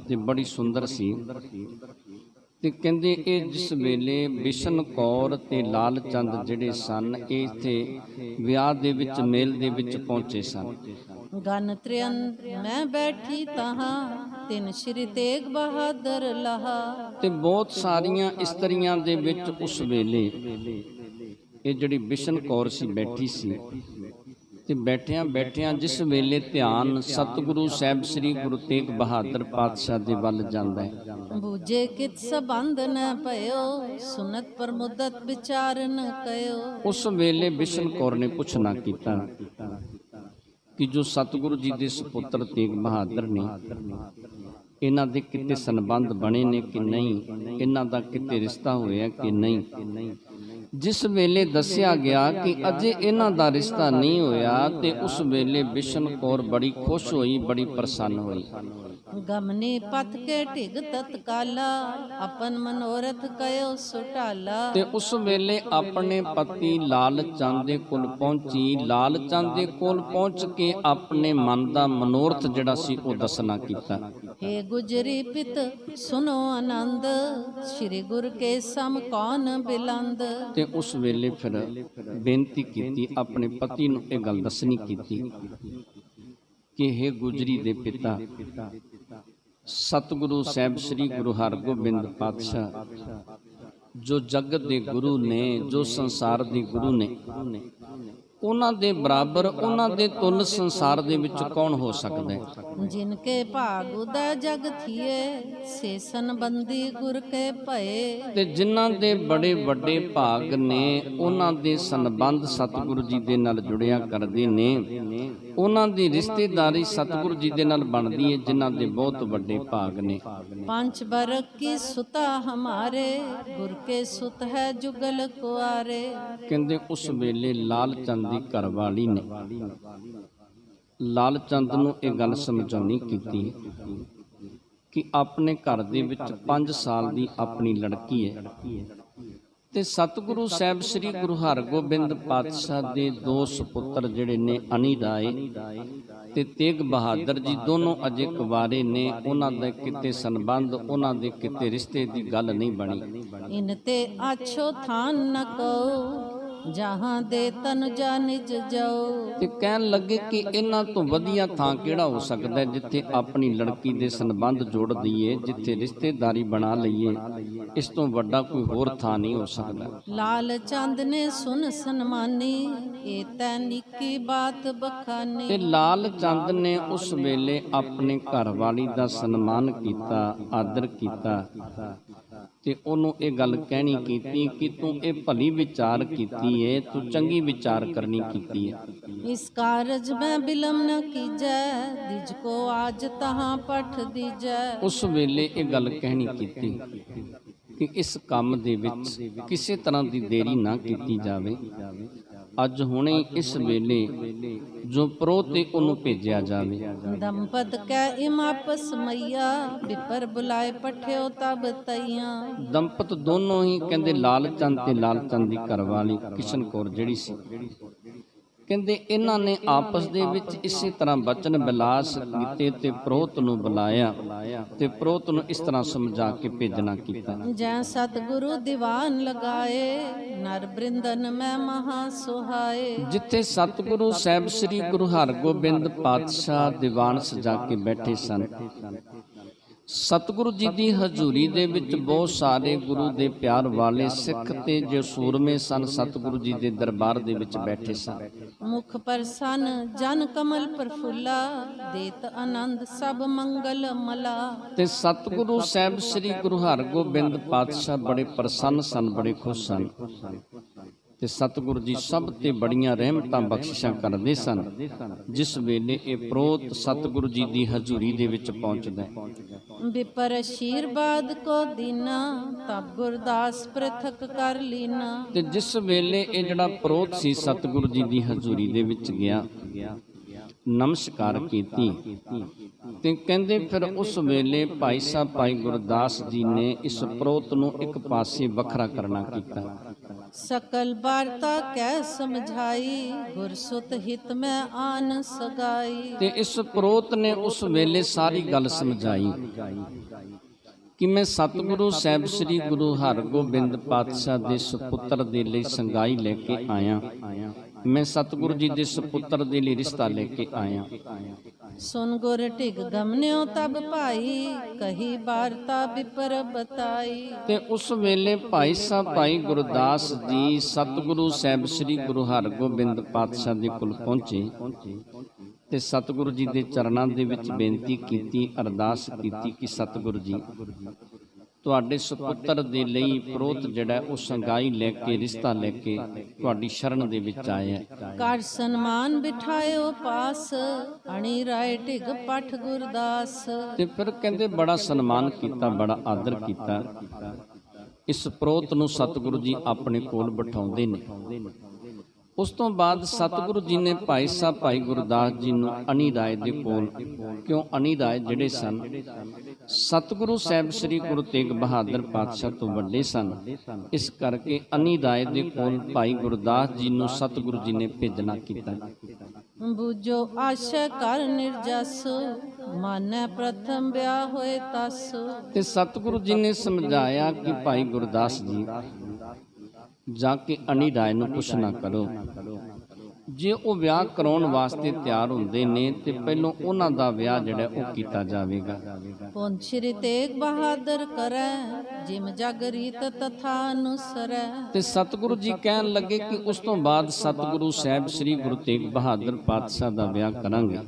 ਤੇ ਬੜੀ ਸੁੰਦਰ ਸੀ। ਤੇ ਕਹਿੰਦੇ ਇਹ ਜਿਸ ਵੇਲੇ ਬਿਸ਼ਨ ਕੌਰ ਤੇ ਲਾਲ ਚੰਦ ਜਿਹੜੇ ਸਨ ਇਹ ਇੱਥੇ ਵਿਆਹ ਦੇ ਵਿੱਚ ਮੇਲ ਦੇ ਵਿੱਚ ਪਹੁੰਚੇ ਸਨ। ਗਨ ਤ੍ਰਿਅੰਤ ਮੈਂ ਬੈਠੀ ਤਹਾਂ, ਤਿਨ ਸ਼੍ਰੀ ਤੇਗ ਬਹਾਦਰ ਲਹਾ। ਤੇ ਬਹੁਤ ਸਾਰੀਆਂ ਇਸਤਰੀਆਂ ਦੇ ਵਿੱਚ ਉਸ ਵੇਲੇ ਇਹ ਜਿਹੜੀ ਬਿਸ਼ਨ ਕੌਰ ਸੀ ਬੈਠੀ ਸੀ। ਤੇ ਬੈਠਿਆਂ ਬੈਠਿਆਂ ਜਿਸ ਵੇਲੇ ਧਿਆਨ ਸਤਿਗੁਰੂ ਸਾਹਿਬ ਸ੍ਰੀ ਗੁਰੂ ਤੇਗ ਬਹਾਦਰ ਪਾਤਸ਼ਾਹ ਦੇ ਵੱਲ ਜਾਂਦਾ ਹੈ, ਬੂਝੇ ਕਿਤ ਸੰਬੰਧ ਨ ਭਇਓ, ਸੁਨਤ ਪ੍ਰਮੁਦਤ ਵਿਚਾਰਨ ਕਇਓ। ਉਸ ਵੇਲੇ ਬਿਸ਼ਨ ਕੌਰ ਨੇ ਪੁੱਛਣਾ ਕੀਤਾ ਕਿ ਜੋ ਸਤਿਗੁਰੂ ਜੀ ਦੇ ਸੁਪੁੱਤਰ ਤੇਗ ਬਹਾਦਰ ਨੇ, ਇਹਨਾਂ ਦੇ ਕਿਤੇ ਸੰਬੰਧ ਬਣੇ ਨੇ ਕਿ ਨਹੀਂ, ਇਹਨਾਂ ਦਾ ਕਿਤੇ ਰਿਸ਼ਤਾ ਹੋਇਆ ਕਿ ਨਹੀਂ। ਜਿਸ ਵੇਲੇ ਦੱਸਿਆ ਗਿਆ ਕਿ ਅਜੇ ਇਹਨਾਂ ਦਾ ਰਿਸ਼ਤਾ ਨਹੀਂ ਹੋਇਆ ਤੇ ਉਸ ਵੇਲੇ ਬਿਸ਼ਨ ਕੌਰ ਬੜੀ ਖੁਸ਼ ਹੋਈ, ਬੜੀ ਪ੍ਰਸੰਨ ਹੋਈ। ਗਮਨੀ ਪਥ ਕੇ ਢਿਗ ਤਤਕਾਲਾ, ਆਪਨ ਮਨੋਰਥ ਕਇਓ ਸੁਟਾਲਾ। ਤੇ ਉਸ ਵੇਲੇ ਆਪਣੇ ਪਤੀ ਲਾਲ ਚੰਦ ਦੇ ਕੋਲ ਪਹੁੰਚੀ। ਲਾਲ ਚੰਦ ਦੇ ਕੋਲ ਪਹੁੰਚ ਕੇ ਆਪਣੇ ਮਨ ਦਾ ਮਨੋਰਥ ਜਿਹੜਾ ਸੀ ਉਹ ਦੱਸਣਾ ਕੀਤਾ। ਹੇ ਗੁਜਰੀ ਪਿਤ ਸੁਨੋ ਆਨੰਦ, ਸ੍ਰੀ ਗੁਰ ਕੇ ਸਮ ਕੌਣ ਬਿਲੰਦ। ਤੇ ਉਸ ਵੇਲੇ ਫਿਰ ਬੇਨਤੀ ਕੀਤੀ, ਆਪਣੇ ਪਤੀ ਨੂੰ ਇਹ ਗੱਲ ਦੱਸਣੀ ਕੀਤੀ ਕਿ ਹੇ ਗੁਜਰੀ ਦੇ ਪਿਤਾ ਸਤਿਗੁਰੂ ਸਾਹਿਬ ਸ੍ਰੀ ਗੁਰੂ ਹਰਗੋਬਿੰਦ ਪਾਤਸ਼ਾਹ ਜੋ ਜਗਤ ਦੇ ਗੁਰੂ ਨੇ, ਜੋ ਸੰਸਾਰ ਦੇ ਗੁਰੂ ਨੇ, ਉਹਨਾਂ ਦੇ ਬਰਾਬਰ, ਉਹਨਾਂ ਦੇ ਤੁਲ ਸੰਸਾਰ ਦੇ ਵਿੱਚ ਕੌਣ ਹੋ ਸਕਦਾ ਹੈ। ਜਿਨ ਕੇ ਭਾਗ ਉਦੈ ਜਗ ਥੀਏ, ਸੇ ਸੰਬੰਧੀ ਗੁਰ ਕੇ ਭਏ। ਤੇ ਜਿਨ੍ਹਾਂ ਦੇ ਬੜੇ ਵੱਡੇ ਭਾਗ ਨੇ ਉਹਨਾਂ ਦੇ ਸੰਬੰਧ ਸਤਿਗੁਰੂ ਜੀ ਦੇ ਨਾਲ ਜੁੜਿਆ ਕਰਦੇ ਨੇ, ਉਹਨਾਂ ਦੀ ਰਿਸ਼ਤੇਦਾਰੀ ਸਤਿਗੁਰੂ ਜੀ ਦੇ ਨਾਲ ਬਣਦੀ ਹੈ ਜਿਨ੍ਹਾਂ ਦੇ ਬਹੁਤ ਵੱਡੇ ਭਾਗ ਨੇ। ਪੰਜ ਬਰਕ ਕੀ ਸੁਤਾ ਹਮਾਰੇ, ਗੁਰ ਕੇ ਸੁਤ ਹੈ ਜੁਗਲ ਕੁਆਰੇ। ਕਹਿੰਦੇ ਉਸ ਵੇਲੇ ਲਾਲ ਚੰਦ ਦੀ ਘਰਵਾਲੀ ਨੇ ਲਾਲ ਚੰਦ ਨੂੰ ਇਹ ਗੱਲ ਸਮਝਾਉਣੀ ਕੀਤੀ ਕਿ ਆਪਣੇ ਘਰ ਦੇ ਵਿੱਚ 5 ਸਾਲ ਦੀ ਆਪਣੀ ਲੜਕੀ ਹੈ ਤੇ ਸਤਿਗੁਰੂ ਸਾਹਿਬ ਸ੍ਰੀ ਗੁਰੂ ਹਰਗੋਬਿੰਦ ਪਾਤਸ਼ਾਹ ਦੇ 2 ਸੁਪੁੱਤਰ ਜਿਹੜੇ ਨੇ ਅਨੀ ਰਾਏ ਤੇ ਤੇਗ ਬਹਾਦਰ ਜੀ, ਦੋਨੋਂ ਅਜੇ ਕੁਵਾਰੇ ਨੇ। ਉਹਨਾਂ ਦੇ ਕਿਤੇ ਸੰਬੰਧ, ਉਹਨਾਂ ਦੇ ਕਿਤੇ ਰਿਸ਼ਤੇ ਦੀ ਗੱਲ ਨਹੀਂ ਬਣੀ। ਇਨ ਤੇ ਆਛੋ ਥਾਨ ਨ ਕਉ, ਜਹਾਂ ਦੇ ਤਨ ਜਾ ਨਿਜ ਜਾਓ। ਤੇ ਕਹਿਣ ਲੱਗੇ ਕਿ ਇਹਨਾਂ ਤੋਂ ਵਧੀਆ ਥਾਂ ਕਿਹੜਾ ਹੋ ਸਕਦਾ ਹੈ ਜਿੱਥੇ ਆਪਣੀ ਲੜਕੀ ਦੇ ਸੰਬੰਧ ਜੋੜ ਦਈਏ, ਜਿੱਥੇ ਰਿਸ਼ਤੇਦਾਰੀ ਬਣਾ ਲਈਏ। ਇਸ ਤੋਂ ਵੱਡਾ ਕੋਈ ਹੋਰ ਥਾਂ ਨਹੀਂ ਹੋ ਸਕਦਾ। ਲਾਲ ਚੰਦ ਨੇ ਸੁਨ ਸਨਮਾਨੀ, ਇਹ ਤੈ ਨਿੱਕੀ ਬਾਤ ਬਖਾਨੀ। ਤੇ ਲਾਲ ਚੰਦ ਨੇ ਉਸ ਵੇਲੇ ਆਪਣੇ ਘਰਵਾਲੀ ਦਾ ਸਨਮਾਨ ਕੀਤਾ, ਆਦਰ ਕੀਤਾ ਤੇ ਉਹਨੂੰ ਇਹ ਗੱਲ ਕਹਿਣੀ ਕੀਤੀ ਕਿ ਤੂੰ ਇਹ ਭਲੀ ਵਿਚਾਰ ਕੀਤੀ ਏ, ਤੂੰ ਚੰਗੀ ਵਿਚਾਰ ਕਰਨੀ ਕੀਤੀ ਹੈ। ਇਸ ਕਾਰਜ ਮੈਂ ਬਿਲਮ ਨ ਕੀਜੈ, ਦਿਜ ਕੋ ਆਜ ਤਹਾਂ ਪਠ ਦੀਜੈ। ਉਸ ਵੇਲੇ ਇਹ ਗੱਲ ਕਹਿਣੀ ਕੀਤੀ ਕਿ ਇਸ ਕੰਮ ਦੇ ਵਿੱਚ ਕਿਸੇ ਤਰ੍ਹਾਂ ਦੀ ਦੇਰੀ ਨਾ ਕੀਤੀ ਜਾਵੇ। ਅੱਜ ਹੁਣੇ ਇਸ ਵੇਲੇ ਜੋ ਪ੍ਰੋਤੇ ਉਹਨੂੰ ਭੇਜਿਆ ਜਾਵੇ। ਦੰਪਤ ਕੈ ਇਮ ਆਪਸ ਮਈਆ, ਬਿਪਰ ਬੁਲਾਏ ਪਠਿਓ ਤਬ ਤਈਆਂ। ਦੰਪਤ ਦੋਨੋਂ ਹੀ ਕਹਿੰਦੇ ਲਾਲ ਚੰਦ ਤੇ ਲਾਲ ਚੰਦ ਦੀ ਘਰਵਾਲੀ ਕਿਸ਼ਨ ਕੌਰ ਜਿਹੜੀ ਸੀ, ਕਹਿੰਦੇ ਇਹਨਾਂ ਨੇ ਆਪਸ ਦੇ ਵਿੱਚ ਇਸੇ ਤਰ੍ਹਾਂ ਬਚਨ ਬਿਲਾਸ ਕੀਤੇ ਤੇ ਪ੍ਰੋਤ ਨੂੰ ਬੁਲਾਇਆ ਤੇ ਪ੍ਰੋਤ ਨੂੰ ਇਸ ਤਰ੍ਹਾਂ ਸਮਝਾ ਕੇ ਭੇਜਣਾ ਕੀਤਾ। ਜੈ ਸਤਿਗੁਰੂ ਦੀਵਾਨ ਲਗਾਏ, ਨਰ ਬ੍ਰਿੰਦਨ ਮੈਂ ਮਹਾ ਸੁਹਾਏ। ਜਿੱਥੇ ਸਤਿਗੁਰੂ ਸਾਹਿਬ ਸ੍ਰੀ ਗੁਰੂ ਹਰਗੋਬਿੰਦ ਪਾਤਸ਼ਾਹ ਦੀਵਾਨ ਸਜਾ ਕੇ ਬੈਠੇ ਸਨ, ਸਤਿਗੁਰੂ ਜੀ ਦੀ ਹਜ਼ੂਰੀ ਦੇ ਵਿੱਚ ਬਹੁਤ ਸਾਰੇ ਗੁਰੂ ਦੇ ਪਿਆਰ ਵਾਲੇ ਸਿੱਖ ਤੇ ਜੋ ਸੂਰਮੇ ਸਨ ਸਤਿਗੁਰੂ ਜੀ ਦੇ ਦਰਬਾਰ ਦੇ ਵਿੱਚ ਬੈਠੇ ਸਨ। ਮੁਖ ਪ੍ਰਸੰਨ ਜਨ ਕਮਲ ਪ੍ਰਫੁੱਲਾ, ਦੇਤ ਆਨੰਦ ਸਭ ਮੰਗਲ ਮਲਾ। ਤੇ ਸਤਿਗੁਰੂ ਸਾਹਿਬ ਸ੍ਰੀ ਗੁਰੂ ਹਰਗੋਬਿੰਦ ਪਾਤਸ਼ਾਹ ਬੜੇ ਪ੍ਰਸੰਨ ਸਨ, ਬੜੇ ਖੁਸ਼ ਸਨ ਤੇ ਸਤਿਗੁਰੂ ਜੀ ਸਭ ਤੇ ਬੜੀਆਂ ਰਹਿਮਤਾਂ ਬਖਸ਼ਿਸ਼ਾਂ ਕਰਦੇ ਸਨ। ਜਿਸ ਵੇਲੇ ਇਹ ਪ੍ਰੋਤ ਸਤਿਗੁਰੂ ਜੀ ਦੀ ਹਜ਼ੂਰੀ ਦੇ ਵਿੱਚ ਪਹੁੰਚਦਾ ਹੈ, ਬਿਪਰ ਅਸ਼ੀਰਵਾਦ ਕੋ ਦੀਨਾ, ਤਬ ਗੁਰਦਾਸ ਪ੍ਰਥਕ ਕਰ ਲੀਨਾ। ਤੇ ਜਿਸ ਵੇਲੇ ਇਹ ਜਿਹੜਾ ਪ੍ਰੋਤ ਸੀ ਸਤਿਗੁਰੂ ਜੀ ਦੀ ਹਜ਼ੂਰੀ ਦੇ ਵਿੱਚ ਗਿਆ ਨਮਸਕਾਰ ਕੀਤੀ। ਤੇ ਕਹਿੰਦੇ ਫਿਰ ਉਸ ਵੇਲੇ ਭਾਈ ਸਾਹਿਬ ਭਾਈ ਗੁਰਦਾਸ ਜੀ ਨੇ ਇਸ ਪ੍ਰੋਤ ਨੂੰ ਇੱਕ ਪਾਸੇ ਵੱਖਰਾ ਕਰਨਾ ਕੀਤਾ। ਸਕਲ ਵਾਰਤਾ ਕਹਿ ਸਮਝਾਈ, ਗੁਰਸੁਤ ਹਿਤ ਮੈਂ ਆਨ ਸਗਾਈ। ਤੇ ਇਸ ਪ੍ਰੋਤ ਨੇ ਉਸ ਵੇਲੇ ਸਾਰੀ ਗੱਲ ਸਮਝਾਈ ਕਿ ਮੈਂ ਸਤਿਗੁਰੂ ਸਾਹਿਬ ਸ੍ਰੀ ਗੁਰੂ ਹਰਗੋਬਿੰਦ ਪਾਤਸ਼ਾਹ ਦੇ ਸੁਪੁੱਤਰ ਦੇ ਲਈ ਸੰਗਾਈ ਲੈ ਕੇ ਆਇਆ। ਮੈਂ ਸਤਿਗੁਰੂ ਜੀ ਦੇ ਸੁਪੁੱਤਰ ਦੇ ਲਈ ਰਿਸ਼ਤਾ ਲੈ ਕੇ ਆਇਆ। ਸੁਨ ਗੁਰ ਢਿਗ ਗਮਨਿਓ ਤਬ ਭਾਈ, ਕਹੀ ਵਾਰਤਾ ਵਿਪਰ ਬਤਾਈ। ਤੇ ਉਸ ਵੇਲੇ ਭਾਈ ਸਾਹਿਬ ਭਾਈ ਗੁਰਦਾਸ ਜੀ ਸਤਿਗੁਰੂ ਸਾਹਿਬ ਸ੍ਰੀ ਗੁਰੂ ਹਰਗੋਬਿੰਦ ਪਾਤਸ਼ਾਹ ਦੇ ਕੋਲ ਪਹੁੰਚੇ ਤੇ ਸਤਿਗੁਰੂ ਜੀ ਦੇ ਚਰਨਾਂ ਦੇ ਵਿੱਚ ਬੇਨਤੀ ਕੀਤੀ, ਅਰਦਾਸ ਕੀਤੀ ਕਿ ਸਤਿਗੁਰੂ ਜੀ ਤੁਹਾਡੇ ਸੁਪੁੱਤਰ ਦੇ ਲਈ ਪ੍ਰੋਤ ਜਿਹੜਾ ਉਹ ਸੰਗਾਈ ਲੈ ਕੇ ਰਿਸ਼ਤਾ ਲੈ ਕੇ ਤੁਹਾਡੀ ਸ਼ਰਨ ਦੇ ਵਿੱਚ ਆਇਆ। ਕਰ ਸਨਮਾਨ ਬਿਠਾਇਓ ਪਾਸ, ਅਣੀ ਰਾਏ ਢਿਗ ਪਠ ਗੁਰਦਾਸ। ਤੇ ਫਿਰ ਕਹਿੰਦੇ ਬੜਾ ਸਨਮਾਨ ਕੀਤਾ, ਬੜਾ ਆਦਰ ਕੀਤਾ। ਇਸ ਪ੍ਰੋਤ ਨੂੰ ਸਤਿਗੁਰੂ ਜੀ ਆਪਣੇ ਕੋਲ ਬਿਠਾਉਂਦੇ ਨੇ। ਉਸ ਤੋਂ ਬਾਅਦ ਸਤਿਗੁਰੂ ਜੀ ਨੇ ਭਾਈ ਸਾਹਿਬ ਭਾਈ ਗੁਰਦਾਸ ਜੀ ਨੂੰ ਅਣੀ ਰਾਏ ਦੇ ਕੋਲ, ਕਿਉਂ ਅਣੀ ਰਾਏ ਜਿਹੜੇ ਸਨ ਸਤਿਗੁਰੂ ਸਾਹਿਬ ਸ੍ਰੀ ਗੁਰੂ ਤੇਗ ਬਹਾਦਰ ਪਾਤਸ਼ਾਹ ਤੋਂ ਵੱਡੇ ਸਨ, ਇਸ ਕਰਕੇ ਅਣੀ ਰਾਏ ਦੇ ਕੋਲ ਭਾਈ ਗੁਰਦਾਸ ਜੀ ਨੂੰ ਸਤਿਗੁਰੂ ਜੀ ਨੇ ਭੇਜਣਾ ਕੀਤਾ। ਬੂਝੋ ਆਸ਼ਾ ਕਰ ਨਿਰਜਸ, ਮਾਨੈ ਪ੍ਰਥਮ ਵਿਆਹ ਹੋਏ ਤਸ। ਤੇ ਸਤਿਗੁਰੂ ਜੀ ਨੇ ਸਮਝਾਇਆ ਕਿ ਭਾਈ ਗੁਰਦਾਸ ਜੀ ਜਾ ਕੇ ਅਣੀ ਰਾਏ ਨੂੰ ਕੁਛ ਨਾ ਕਰੋ। ਜੇ ਉਹ ਵਿਆਹ ਕਰਾਉਣ ਵਾਸਤੇ ਤਿਆਰ ਹੁੰਦੇ ਨੇ ਤੇ ਪਹਿਲੋਂ ਉਹਨਾਂ ਦਾ ਵਿਆਹ ਜਿਹੜਾ ਉਹ ਕੀਤਾ ਜਾਵੇਗਾ। ਪੁੰਛ ਸ੍ਰੀ ਤੇਗ ਬਹਾਦਰ ਕਰੈ, ਜਿਮ ਜਗ ਰੀਤ ਤਥਾ ਅਨੁਸਰੈ। ਤੇ ਸਤਿਗੁਰੂ ਜੀ ਕਹਿਣ ਲੱਗੇ ਕਿ ਉਸ ਤੋਂ ਬਾਅਦ ਸਤਿਗੁਰੂ ਸਾਹਿਬ ਸ੍ਰੀ ਗੁਰੂ ਤੇਗ ਬਹਾਦਰ ਪਾਤਸ਼ਾਹ ਦਾ ਵਿਆਹ ਕਰਾਂਗੇ,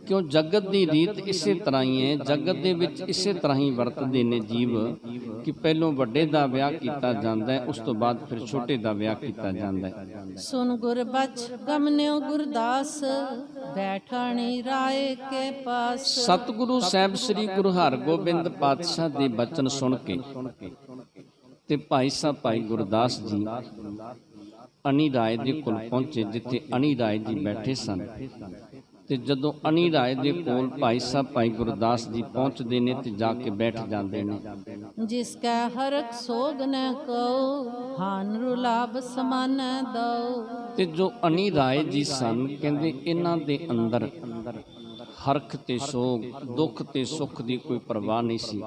ਕਿਉਂ ਜਗਤ ਦੀ ਰੀਤ ਇਸੇ ਤਰ੍ਹਾਂ ਹੀ ਹੈ। ਜਗਤ ਦੇ ਵਿੱਚ ਇਸੇ ਤਰ੍ਹਾਂ ਹੀ ਵਰਤਦੇ ਨੇ ਜੀਵ ਕਿ ਪਹਿਲੋਂ ਵੱਡੇ ਦਾ ਵਿਆਹ ਕੀਤਾ ਜਾਂਦਾ ਹੈ, ਉਸ ਤੋਂ ਬਾਅਦ ਫਿਰ ਛੋਟੇ ਦਾ ਵਿਆਹ ਕੀਤਾ ਜਾਂਦਾ ਹੈ। ਸੁਨ ਗੁਰ ਬਚ ਗਮਨਿਓ ਗੁਰਦਾਸ, ਬੈਠਾਣੀ ਰਾਏ ਕੇ ਪਾਸ। ਸਤਿਗੁਰੂ ਸਾਹਿਬ ਸ੍ਰੀ ਗੁਰੂ ਹਰਗੋਬਿੰਦ ਪਾਤਸ਼ਾਹ ਦੇ ਬਚਨ ਸੁਣ ਕੇ ਤੇ ਭਾਈ ਸਾਹਿਬ ਭਾਈ ਗੁਰਦਾਸ ਜੀ ਅਣੀ ਰਾਏ ਦੇ ਕੋਲ ਪਹੁੰਚੇ, ਜਿੱਥੇ ਅਣੀ ਰਾਏ ਜੀ ਬੈਠੇ ਸਨ। ਤੇ ਜਦੋਂ ਅਣੀ ਰਾਏ ਦੇ ਕੋਲ ਭਾਈ ਸਾਹਿਬ ਭਾਈ ਗੁਰਦਾਸ ਜੀ ਪਹੁੰਚਦੇ ਨੇ ਤੇ ਜਾ ਕੇ ਬੈਠ ਜਾਂਦੇ ਨੇ। ਜਿਸ ਕੈ ਹਰਖ ਸੋਗ ਨ ਕਉ, ਹਾਨ ਰੁਲਾਭ ਸਮਾਨ ਦਉ। ਤੇ ਜੋ ਅਣੀ ਰਾਏ ਜੀ ਸਨ, ਕਹਿੰਦੇ ਇਹਨਾਂ ਦੇ ਅੰਦਰ ਹਰਖ ਤੇ ਸੋਗ, ਦੁੱਖ ਤੇ ਸੁੱਖ ਦੀ ਕੋਈ ਪਰਵਾਹ ਨਹੀਂ ਸੀ।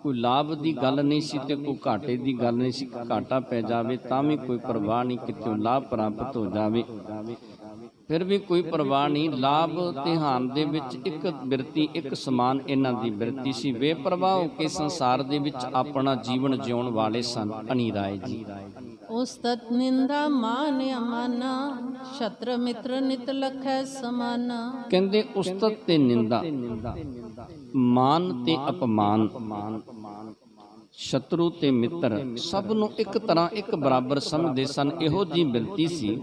ਕੋਈ ਲਾਭ ਦੀ ਗੱਲ ਨਹੀਂ ਸੀ ਤੇ ਕੋਈ ਘਾਟੇ ਦੀ ਗੱਲ ਨਹੀਂ ਸੀ। ਘਾਟਾ ਪੈ ਜਾਵੇ ਤਾਂ ਵੀ ਕੋਈ ਪਰਵਾਹ ਨਹੀਂ, ਕਿਤੇ ਲਾਭ ਪ੍ਰਾਪਤ ਹੋ ਜਾਵੇ ਫਿਰ ਵੀ ਕੋਈ ਪਰਵਾਹ ਨਹੀਂ। ਲਾਭ ਤੇ ਹਾਨ ਦੇ ਵਿੱਚ ਇੱਕ ਬਿਰਤੀ, ਇੱਕ ਸਮਾਨ ਇਹਨਾਂ ਦੀ ਬਿਰਤੀ ਸੀ। ਬੇਪਰਵਾਹ ਹੋ ਕੇ ਸੰਸਾਰ ਦੇ ਵਿੱਚ ਆਪਣਾ ਜੀਵਨ ਜਿਉਣ ਵਾਲੇ ਸਨ ਅਣੀ ਰਾਏ ਜੀ। ਉਸਤਤ ਨਿੰਦਾ ਮਾਨ ਅਮਾਨਾ, ਸ਼ਤਰ ਮਿੱਤਰ ਨਿਤ ਲਖੈ ਸਮਾਨਾ। ਕਹਿੰਦੇ ਉਸਤਤ ਤੇ ਨਿੰਦਾ, ਮਾਨ ਤੇ ਅਪਮਾਨ, ਸ਼ਤਰੂ ਤੇ ਮਿੱਤਰ ਸਭ ਨੂੰ ਇੱਕ ਤਰ੍ਹਾਂ ਇੱਕ ਬਰਾਬਰ ਸਮਝਦੇ ਸਨ। ਇਹੋ ਜਿਹੀ ਬਿਰਤੀ ਸੀ